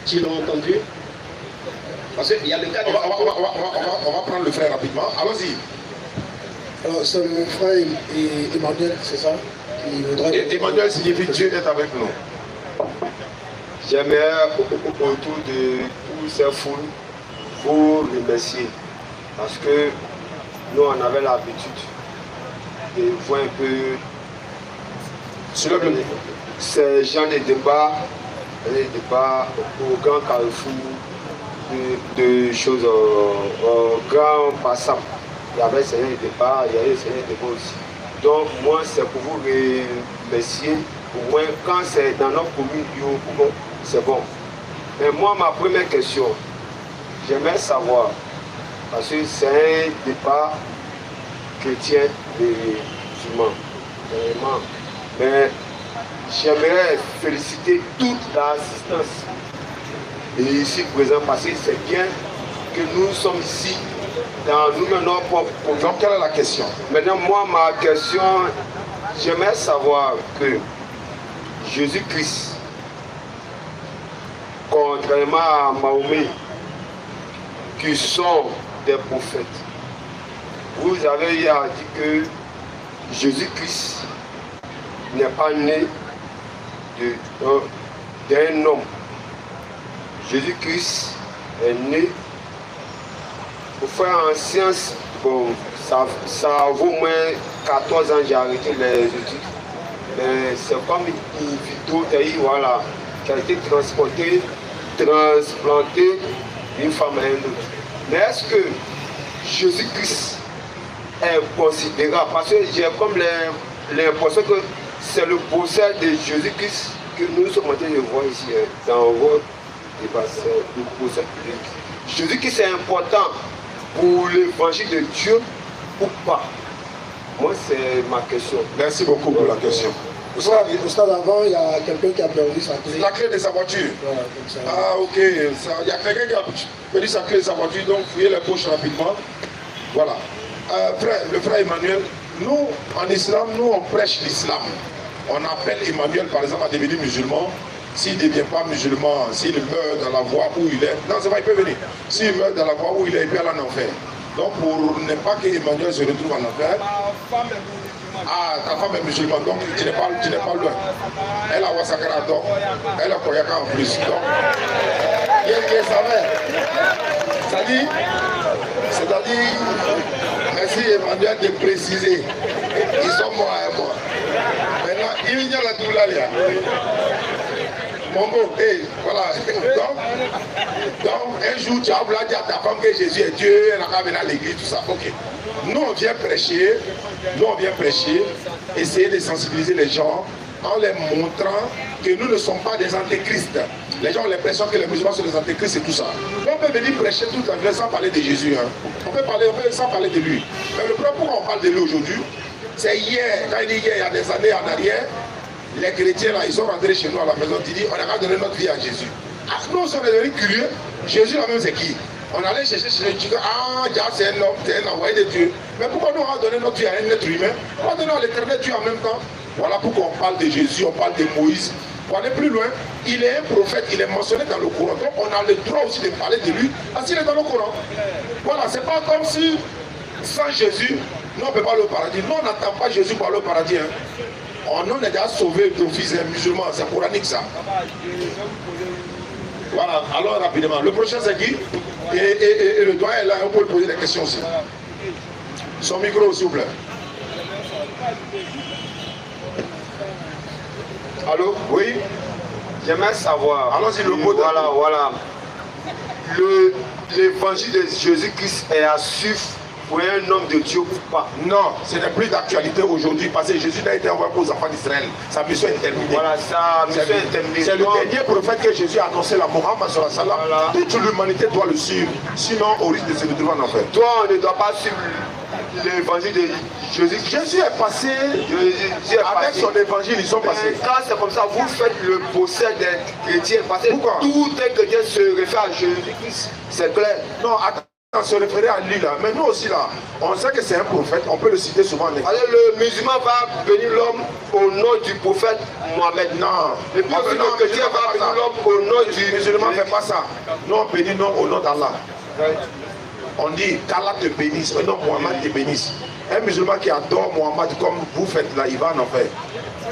qui l'ont entendu, parce qu'il y a le cas des on va prendre le frère rapidement. Allons-y. Alors, c'est mon frère Emmanuel, c'est ça? Emmanuel signifie Dieu est avec nous. J'aimerais autour de toutes ces foules vous remercier parce que nous on avait l'habitude de voir un peu ces gens de débat au grand carrefour de choses au grand passant. Il y avait ces débats, il y avait ces débats aussi. Donc moi c'est pour vous remercier Au moins, quand c'est dans notre commune, c'est bon. Mais moi, ma première question, j'aimerais savoir, parce que c'est un débat chrétien et musulman, vraiment. Mais j'aimerais féliciter toute l'assistance ici présent, parce que c'est bien que nous sommes ici dans nous-mêmes notre propre commune. Donc, quelle est la question? Maintenant, moi, ma question, j'aimerais savoir que Jésus-Christ, contrairement à Mahomet, qui sont des prophètes, vous avez dit que Jésus-Christ n'est pas né d'un homme. Jésus-Christ est né, pour faire en science, bon, ça vaut moins 14 ans, j'ai arrêté les études. Mais c'est comme une vidéo, voilà, qui a été transportée, transplantée d'une femme à une autre. Mais est-ce que Jésus-Christ est considérable? Parce que j'ai comme l'impression que c'est le possède de Jésus-Christ que nous sommes en train de voir ici, dans votre débat, c'est le possède de Jésus-Christ. Jésus-Christ est important pour l'évangile de Dieu ou pas? Moi, c'est ma question. Merci beaucoup pour la question. Au stade avant, il y a quelqu'un qui a perdu sa clé. La clé de sa voiture. Voilà, comme ça. Ah, ok. Il y a quelqu'un qui a perdu sa clé de sa voiture, donc fouillez les poches rapidement. Voilà. Le frère Emmanuel, nous, en islam, nous, on prêche l'islam. On appelle Emmanuel, par exemple, à devenir musulman. S'il ne devient pas musulman, s'il meurt dans la voie où il est, non, c'est pas, il peut venir. S'il meurt dans la voie où il est, il peut aller en enfer. Donc, pour ne pas que Emmanuel se retrouve en enfer, ah, ta femme est musulmane, donc tu n'es pas loin. Elle a Wasakara, donc elle a Koyaka en plus. Donc, il savait. C'est-à-dire, merci Emmanuel de préciser. Ils sont morts et moi. Maintenant, il y a la douleur. Mon beau, hey, voilà. Donc, un jour, tu as voulu dire à ta femme que Jésus est Dieu, elle n'a qu'à venir à l'église, tout ça. Ok. Nous, on vient prêcher, essayer de sensibiliser les gens en les montrant que nous ne sommes pas des antéchrists. Les gens ont l'impression que les musulmans sont des antéchrists et tout ça. On peut venir prêcher toute la vie sans parler de Jésus. Hein. On peut parler sans parler de lui. Mais le problème pourquoi on parle de lui aujourd'hui, c'est hier, quand il dit hier, il y a des années en arrière, les chrétiens là, ils sont rentrés chez nous à la maison, ils disent on a qu'à donner notre vie à Jésus. Ah, nous, on est devenus curieux. Jésus là même c'est qui? On allait chercher chez Dieu, ah, c'est un homme, c'est un envoyé de Dieu. Mais pourquoi nous on va donner notre vie à un être humain? On va donner à l'éternel Dieu en même temps. Voilà pourquoi on parle de Jésus, on parle de Moïse. Pour aller plus loin, il est un prophète, il est mentionné dans le Coran. Donc on a le droit aussi de parler de lui parce qu'il est dans le Coran. Voilà, c'est pas comme si sans Jésus, nous on ne peut pas aller au paradis. Nous on n'attend pas Jésus pour aller au paradis. Hein. On est déjà sauvé d'office musulman, c'est coranique ça. Voilà, alors rapidement. Le prochain c'est qui? Et le doigt est là, on peut lui poser des questions aussi. Son micro s'il vous plaît. Allô? Oui? J'aimerais savoir. Allons-y, le mot. Voilà. L'évangile de Jésus-Christ est à suivre pour un homme de Dieu ou pas? Non, ce n'est plus d'actualité aujourd'hui parce que Jésus n'a été envoyé aux enfants d'Israël. Sa mission est terminée. Voilà, sa mission est terminée. C'est le dernier prophète que Jésus a annoncé, la Mohammed sallallahu alayhi wa sallam. Toute l'humanité doit le suivre, sinon on risque de se retrouver en enfer. Toi, on ne doit pas suivre l'évangile de Jésus. Jésus est passé, avec son évangile, ils sont passés. Quand c'est comme ça, vous faites le procès des chrétiens. Parce que pourquoi? Tout un chrétien se réfère à Jésus-Christ. C'est clair. Non, attends. Se référer à lui là, mais nous aussi là, on sait que c'est un prophète, on peut le citer souvent. Alors le musulman va bénir l'homme au nom du prophète Mohamed. Non, le chrétien va bénir l'homme au nom du musulman. Ne fait pas ça. Nous on bénit non au nom d'Allah. On dit qu'Allah te bénisse, et non Mohamed te bénisse. Un musulman qui adore Mohamed comme vous faites là, il va en enfer.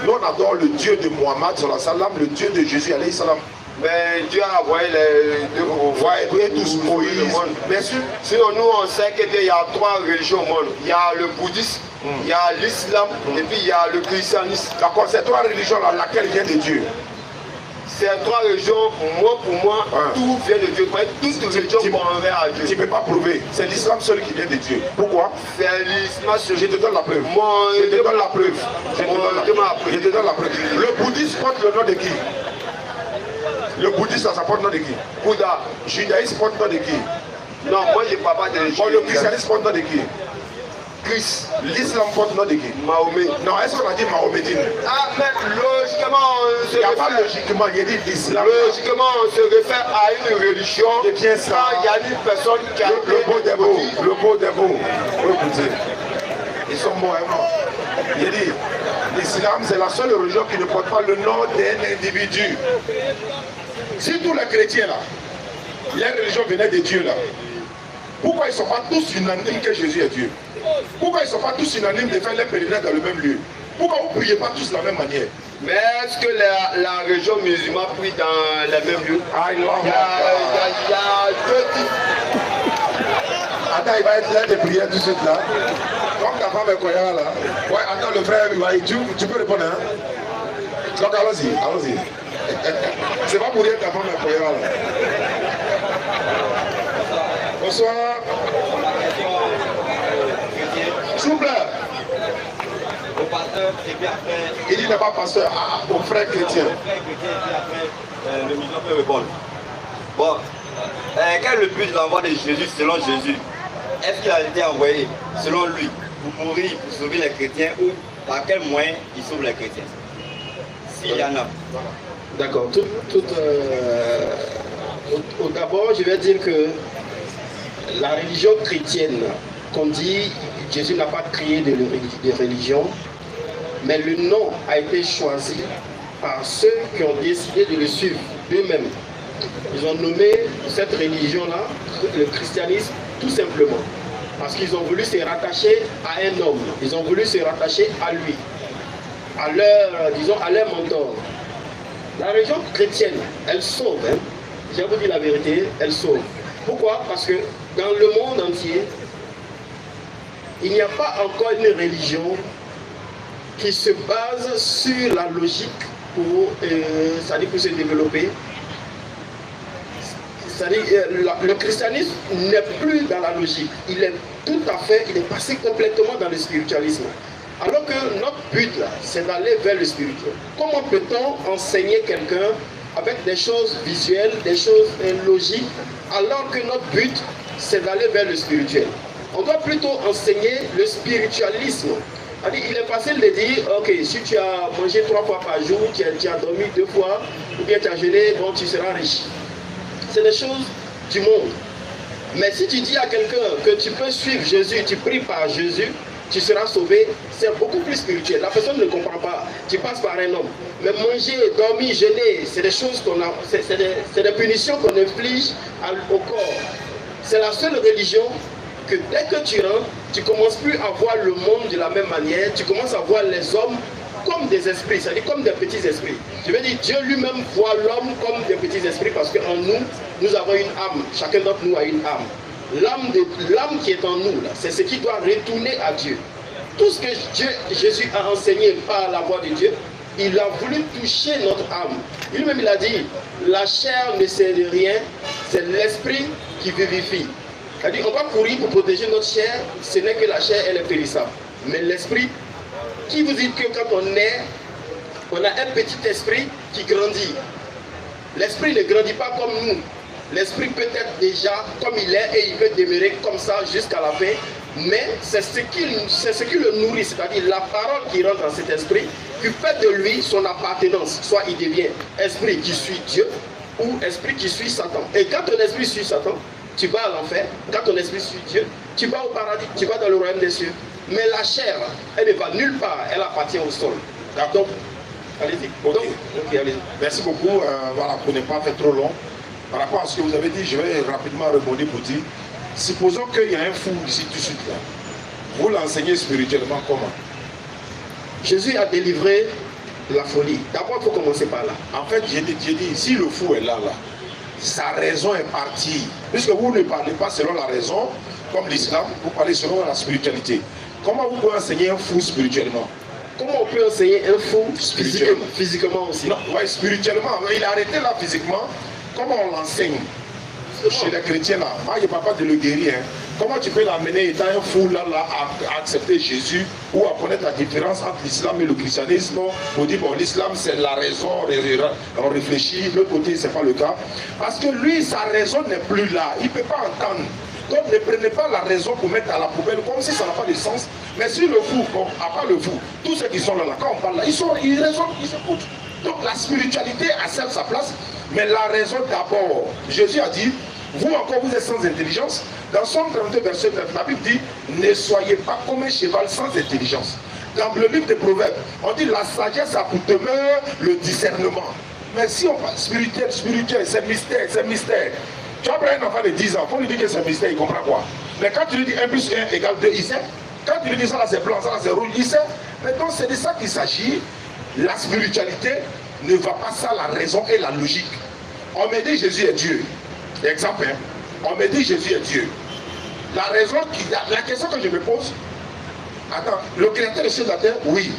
Nous on adore le Dieu de Mohamed, le Dieu de Jésus, alayhi salam. Mais Dieu a envoyé les deux prophètes, tous Moïse, bien sûr. Sinon, nous, on sait qu'il y a 3 religions au monde. Il y a le bouddhisme, il y a l'islam, et puis il y a le christianisme. D'accord, ces 3 religions-là, laquelle vient de Dieu? Ces trois religions, moi pour moi, tout vient de Dieu. Toute religion convient à Dieu. Tu ne peux pas prouver. C'est l'islam seul qui vient de Dieu. Pourquoi? C'est l'islam seul. Je te donne la preuve. Je te donne la preuve. Je te donne la preuve. Le bouddhisme porte le nom de qui? Le bouddhisme, ça porte le nom de qui? Bouddha. Judaïsme porte le nom de qui? Non, moi je ne parle pas de judaïsme. Le christianisme porte le nom de qui? Christ. L'islam porte le nom de qui? Mahomet. Non, est-ce qu'on a dit Mahomédine? Ah, mais logiquement, il n'y a pas logiquement, il y a dit l'islam. Logiquement, on se réfère à une religion. C'est bien ça. Quand il y a une personne qui a le beau des beaux. Le beau des beaux. Écoutez, ils sont morts, non? Il dit, l'islam, c'est la seule religion qui ne porte pas le nom d'un individu. Si tous les chrétiens là, les religions venaient de Dieu là, pourquoi ils ne sont pas tous unanimes que Jésus est Dieu? Pourquoi ils ne sont pas tous unanimes de faire les pèlerinages dans le même lieu? Pourquoi vous ne priez pas tous de la même manière? Mais est-ce que la religion musulmane prie dans les mêmes lieux? Il y a deux types. Attends, il va être là de prière tout de suite là. Comme ta femme est croyante là. Ouais, attends, le frère, tu peux répondre, hein? Donc allons-y, allons-y. C'est pas pour dire que ta femme est croyante là. Bonsoir. S'il vous plaît. Au pasteur et puis après. Il dit n'est pas pasteur, au frère chrétien. Au frère chrétien et puis après le musulman peut répondre. Bon, quel est le but de l'envoi de Jésus selon Jésus? Est-ce qu'il a été envoyé selon lui pour mourir, pour sauver les chrétiens ou par quel moyen il sauve les chrétiens? S'il y en a. D'accord. D'abord, je vais dire que la religion chrétienne, qu'on dit, Jésus n'a pas créé de religion, mais le nom a été choisi par ceux qui ont décidé de le suivre d'eux-mêmes. Ils ont nommé cette religion-là le christianisme tout simplement parce qu'ils ont voulu se rattacher à un homme, ils ont voulu se rattacher à lui, à leur, disons, à leur mentor. La religion chrétienne, elle sauve, hein. Je vais vous dire la vérité, elle sauve. Pourquoi? Parce que dans le monde entier, il n'y a pas encore une religion qui se base sur la logique pour, pour se développer. Le christianisme n'est plus dans la logique, il est passé complètement dans le spiritualisme. Alors que notre but là, c'est d'aller vers le spirituel. Comment peut-on enseigner quelqu'un avec des choses visuelles, des choses logiques, alors que notre but, c'est d'aller vers le spirituel? On doit plutôt enseigner le spiritualisme. Il est facile de dire, ok, si tu as mangé 3 fois par jour, tu as dormi 2 fois, ou bien tu as jeûné, bon, tu seras riche. C'est des choses du monde. Mais si tu dis à quelqu'un que tu peux suivre Jésus, tu pries par Jésus, tu seras sauvé, c'est beaucoup plus spirituel. La personne ne comprend pas. Tu passes par un homme. Mais manger, dormir, jeûner, c'est des choses c'est des punitions qu'on inflige au corps. C'est la seule religion que dès que tu rentres, tu ne commences plus à voir le monde de la même manière, tu commences à voir les hommes comme des esprits, c'est-à-dire comme des petits esprits. Je veux dire, Dieu lui-même voit l'homme comme des petits esprits parce qu'en nous, nous avons une âme. Chacun d'entre nous a une âme. L'âme qui est en nous, c'est ce qui doit retourner à Dieu. Tout ce que Jésus a enseigné par la voix de Dieu, il a voulu toucher notre âme. Lui-même, il a dit, la chair ne sert de rien, c'est l'esprit qui vivifie. C'est-à-dire, on va courir pour protéger notre chair, ce n'est que la chair, elle est périssable. Mais l'esprit, qui vous dit que quand on est, on a un petit esprit qui grandit. L'esprit ne grandit pas comme nous. L'esprit peut être déjà comme il est et il peut demeurer comme ça jusqu'à la fin. Mais c'est ce qui le nourrit, c'est-à-dire la parole qui rentre dans cet esprit, qui fait de lui son appartenance. Soit il devient esprit qui suit Dieu ou esprit qui suit Satan. Et quand ton esprit suit Satan, tu vas à l'enfer. Quand ton esprit suit Dieu, tu vas au paradis, tu vas dans le royaume des cieux. Mais la chair, elle ne va nulle part, elle appartient au sol. Donc, allez-y. Okay, allez-y. Merci beaucoup. Voilà, pour ne pas faire trop long. Par rapport à ce que vous avez dit, je vais rapidement rebondir pour dire. Supposons qu'il y a un fou ici tout de suite là. Vous l'enseignez spirituellement comment? Jésus a délivré la folie. D'abord, il faut commencer par là. En fait, j'ai dit, si le fou est là, sa raison est partie. Puisque vous ne parlez pas selon la raison, comme l'islam, vous parlez selon la spiritualité. Comment vous pouvez enseigner un fou spirituellement? Comment on peut enseigner un fou physiquement aussi? Non, ouais, spirituellement. Il a arrêté là physiquement. Comment on l'enseigne chez les chrétiens là? Moi, je ne parle pas de le guérir. Hein. Comment tu peux l'amener étant un fou là, à accepter Jésus ou à connaître la différence entre l'islam et le christianisme? On dit, bon, l'islam c'est la raison, on réfléchit, de l'autre côté c'est pas le cas. Parce que lui, sa raison n'est plus là, il ne peut pas entendre. Donc ne prenez pas la raison pour mettre à la poubelle comme si ça n'a pas de sens. Mais si le fou, bon, à part le fou, tous ceux qui sont là, quand on parle là, ils raisonnent, ils s'écoutent. Donc la spiritualité a certes sa place, mais la raison d'abord. Jésus a dit, vous encore vous êtes sans intelligence. Dans Somme 32, verset 9, la Bible dit, ne soyez pas comme un cheval sans intelligence. Dans le livre des Proverbes, on dit la sagesse a pour demeure le discernement. Mais si on parle spirituel, c'est mystère, c'est mystère. Tu as pris un enfant de 10 ans, quand lui dit que c'est un mystère, il comprend quoi? Mais quand tu lui dis 1 plus 1 égale 2, il sait. Quand tu lui dis ça là c'est blanc, ça là c'est rouge, il sait. Mais donc c'est de ça qu'il s'agit. La spiritualité ne va pas sans la raison et la logique. On me dit Jésus est Dieu. Exemple, hein? On me dit Jésus est Dieu. La raison, la question que je me pose, attends, le créateur des cieux de la terre, oui.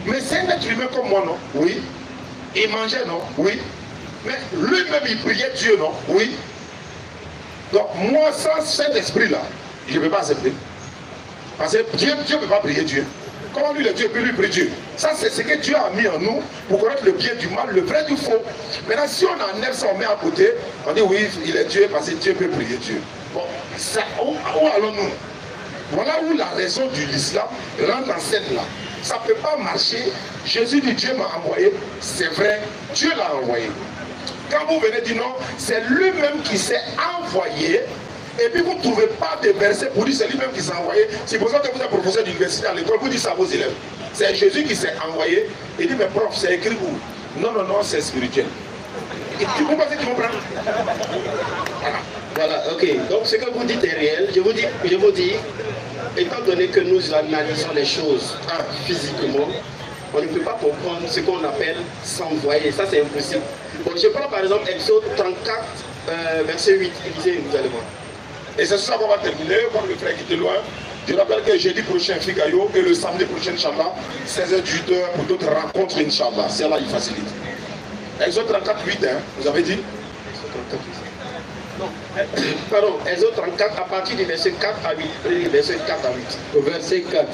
Mais c'est un être humain comme moi, non? Oui. Il mangeait, non? Oui. Mais lui-même, il priait Dieu, non? Oui. Donc, moi, sans cet esprit-là, je ne peux pas accepter. Parce que Dieu ne peut pas prier Dieu. Comment lui, le Dieu, peut lui prier Dieu? Ça, c'est ce que Dieu a mis en nous pour connaître le bien du mal, le vrai du faux. Maintenant, si on enlève ça, on met à côté, on dit oui, il est Dieu parce que Dieu peut prier Dieu. Bon, ça, où allons-nous? Voilà où la raison de l'islam rentre en scène là. Ça ne peut pas marcher. Jésus dit Dieu m'a envoyé. C'est vrai, Dieu l'a envoyé. Quand vous venez dire non, c'est lui-même qui s'est envoyé. Et puis vous ne trouvez pas de versets pour dire c'est lui-même qui s'est envoyé. C'est pour ça que vous êtes professeur d'université à l'école, vous dites ça à vos élèves. C'est Jésus qui s'est envoyé. Il dit mais prof, c'est écrit où? Non, non, non, c'est spirituel. Et tu comprends ce qu'ils vont prendre? Voilà, ok. Donc ce que vous dites est réel. Je vous dis, étant donné que nous analysons les choses physiquement, on ne peut pas comprendre ce qu'on appelle s'envoyer. Ça, c'est impossible. Bon, je prends par exemple Exode 34, verset 8. Lisez, vous allez voir. Et c'est ça qu'on va terminer, comme le frère qui était loin. Je rappelle que jeudi prochain, Figayo, et le samedi prochain, Inch'Allah, 16h-18h, pour d'autres rencontres, Inch'Allah. C'est là, il facilite. Exode 34, 8, hein, vous avez dit? Non, pardon, Exode 34, à partir du verset 4 à 8. Verset 4 à 8. Au verset 4.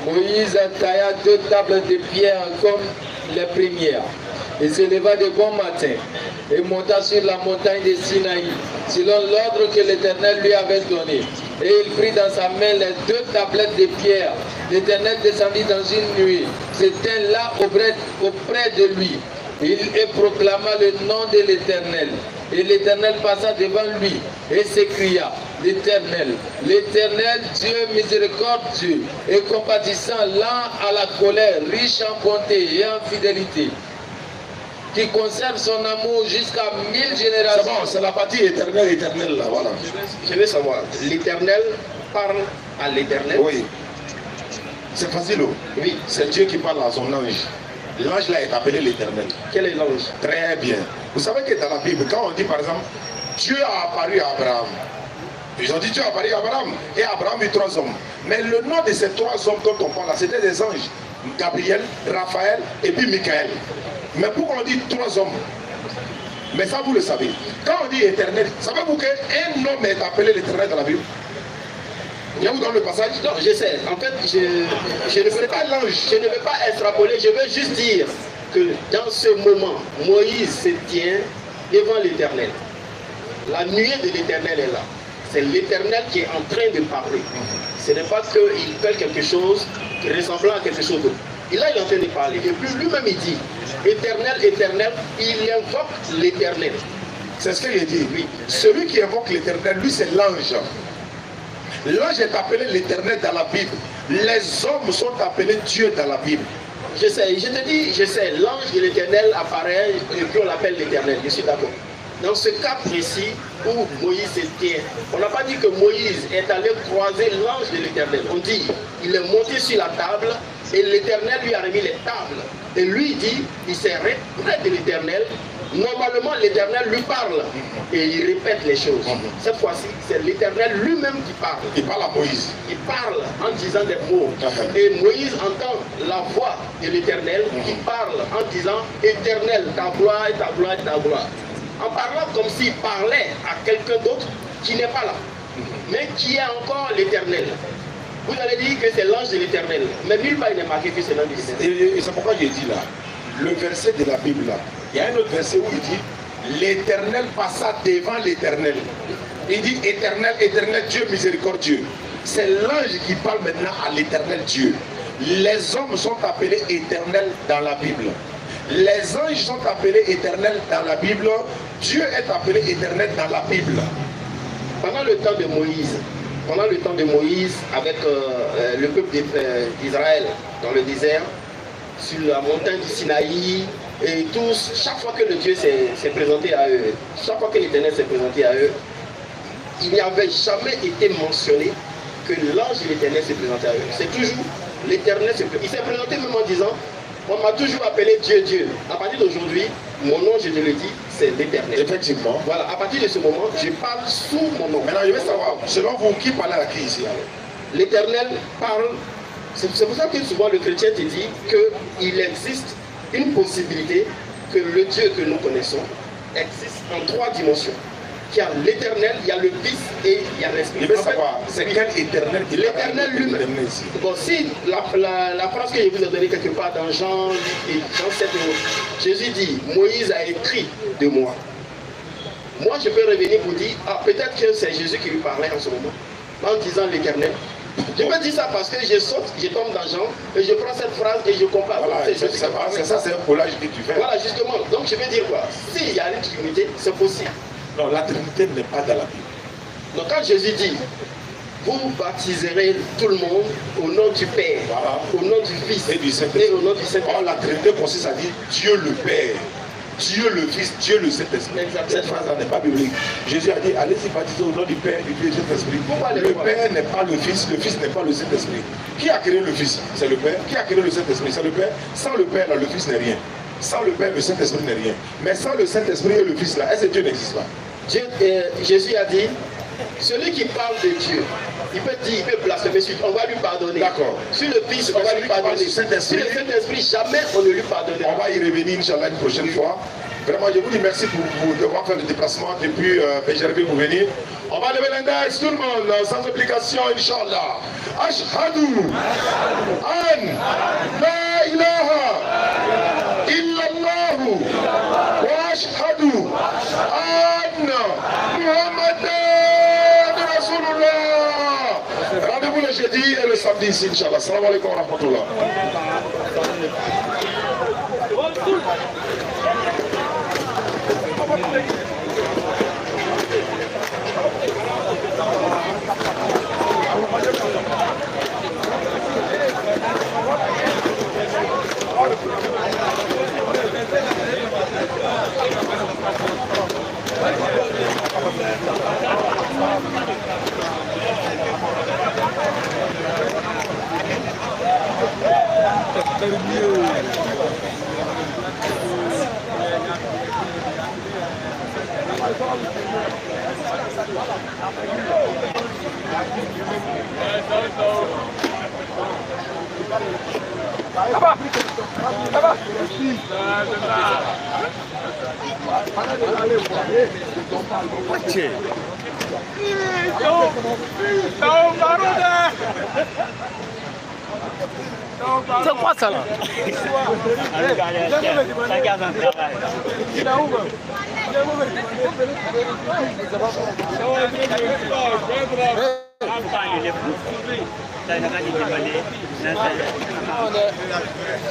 Moïse tailla 2 tables de pierre comme les premières. Il se leva de bon matin et monta sur la montagne de Sinaï, selon l'ordre que l'Éternel lui avait donné. Et il prit dans sa main les 2 tablettes de pierre. L'Éternel descendit dans une nuit, se tint là auprès de lui. Il proclama le nom de l'Éternel. Et l'Éternel passa devant lui et s'écria, l'Éternel, Dieu miséricordieux et compatissant, lent à la colère, riche en bonté et en fidélité, qui conserve son amour jusqu'à 1000 générations. C'est bon, c'est la partie éternelle là, voilà. Je veux savoir, l'Éternel parle à l'Éternel? Oui. C'est facile, oui. C'est Dieu qui parle à son ange. L'ange là est appelé l'Éternel. Quel est l'ange? Très bien. Vous savez que dans la Bible, quand on dit par exemple, Dieu a apparu à Abraham. Ils ont dit Dieu a apparu à Abraham. Et Abraham eut 3 hommes. Mais le nom de ces 3 hommes dont on parle là, c'était des anges. Gabriel, Raphaël et puis Michael. Mais pourquoi on dit 3 hommes? Mais ça vous le savez. Quand on dit éternel, savez-vous qu'un homme est appelé l'éternel dans la Bible? Il y a où dans le passage? Non, je sais. En fait, je ne veux pas l'ange. Je ne veux pas extrapoler. Je veux juste dire que dans ce moment, Moïse se tient devant l'Éternel. La nuée de l'Éternel est là. C'est l'Éternel qui est en train de parler. Ce n'est pas qu'il fait quelque chose qui ressemble à quelque chose d'autre. Et là, il est en train de parler. Et puis lui-même, il dit, éternel, éternel, il invoque l'Éternel. C'est ce qu'il dit. Oui. Celui qui invoque l'Éternel, lui, c'est l'ange. L'ange est appelé l'Éternel dans la Bible. Les hommes sont appelés Dieu dans la Bible. Je sais, je te dis, je sais, l'ange de l'Éternel apparaît et puis on l'appelle l'Éternel. Je suis d'accord. Dans ce cas précis où Moïse se tient, on n'a pas dit que Moïse est allé croiser l'ange de l'Éternel. On dit, il est monté sur la table Et l'Éternel lui a remis les tables. Et lui dit, il s'est près de l'Éternel. Normalement, l'Éternel lui parle. Et il répète les choses. Cette fois-ci, c'est l'Éternel lui-même qui parle. Il parle à Moïse. Il parle en disant des mots. Et Moïse entend la voix de l'Éternel qui parle en disant, Éternel, ta gloire, ta gloire, ta gloire. En parlant comme s'il parlait à quelqu'un d'autre qui n'est pas là, mais qui est encore l'Éternel. Vous allez dire que c'est l'ange de l'Éternel, mais nulle part il n'est marqué que c'est l'ange de l'Éternel. Et c'est pourquoi j'ai dit là, le verset de la Bible là, il y a un autre verset où il dit, l'Éternel passa devant l'Éternel. Il dit, Éternel, Éternel, Dieu miséricordieux. C'est l'ange qui parle maintenant à l'Éternel Dieu. Les hommes sont appelés éternels dans la Bible. Les anges sont appelés éternels dans la Bible. Dieu est appelé éternel dans la Bible. Pendant le temps de Moïse, avec le peuple d'Israël dans le désert, sur la montagne du Sinaï, et tous, chaque fois que le Dieu s'est présenté à eux, chaque fois que l'Éternel s'est présenté à eux, il n'y avait jamais été mentionné que l'ange de l'Éternel s'est présenté à eux. C'est toujours l'Éternel. Il s'est présenté même en disant, on m'a toujours appelé Dieu, Dieu. À partir d'aujourd'hui, mon nom, je te le dis, c'est l'Éternel. Effectivement. Voilà, à partir de ce moment, je parle sous mon nom. Maintenant, je veux savoir, selon vous, qui parle à qui ici? L'Éternel parle. C'est pour ça que souvent le chrétien te dit qu'il existe une possibilité que le Dieu que nous connaissons existe en 3 dimensions. Il y a l'Éternel, il y a le Fils et il y a l'Esprit. Je veux savoir, c'est quel éternel? L'Éternel lui-même. Bon, si la phrase que je vous ai donnée quelque part dans Jean 8 et Jean 7, Jésus dit, Moïse a écrit de moi. Moi, je peux revenir pour dire, ah, peut-être que c'est Jésus qui lui parlait en ce moment, en disant l'Éternel. Je peux dire ça parce que je saute, je tombe dans Jean, et je prends cette phrase et je compare. Voilà, c'est ça, c'est un collage que tu fais. Voilà, justement. Donc, je veux dire quoi? S'il y a une trinité, c'est possible. Non, la Trinité n'est pas dans la Bible. Donc quand Jésus dit, vous baptiserez tout le monde au nom du Père, voilà, au nom du Fils et du Saint-Esprit. Au nom du Saint-Esprit. Or, la Trinité consiste à dire Dieu le Père, Dieu le Fils, Dieu le Saint-Esprit. Cette phrase-là n'est pas biblique. Jésus a dit, allez-y baptiser au nom du Père, du Fils et du Saint-Esprit. Le Père n'est pas le Fils n'est pas le Saint-Esprit. Qui a créé le Fils? C'est le Père. Qui a créé le Saint-Esprit? C'est le Père. Sans le Père, là, le Fils n'est rien. Sans le Père, le Saint-Esprit n'est rien. Mais sans le Saint-Esprit et le Fils, là, est-ce que Dieu n'existe pas? Jésus a dit, celui qui parle de Dieu, il peut dire, il peut blasphémer, on va lui pardonner. D'accord. Sur le Fils, on va lui pardonner. Sur le Saint-Esprit, jamais on ne lui pardonnera. On va y revenir, Inch'Allah, une prochaine fois. Vraiment, je vous dis merci pour devoir faire le déplacement depuis Béjerville pour venir. On va lever l'index, tout le monde, sans application, Inch'Allah. Ashhadu an la ilaha illallah wa ashhadu anna Muhammadan Rasulullah. Rendez-vous le jeudi et le samedi ici, Inch'Allah. Salam alaikum wa rahmatullah. C'est quoi ça là? Ça garde un travail.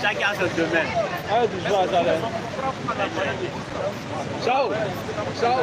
Chacun son domaine. Ciao. Ciao.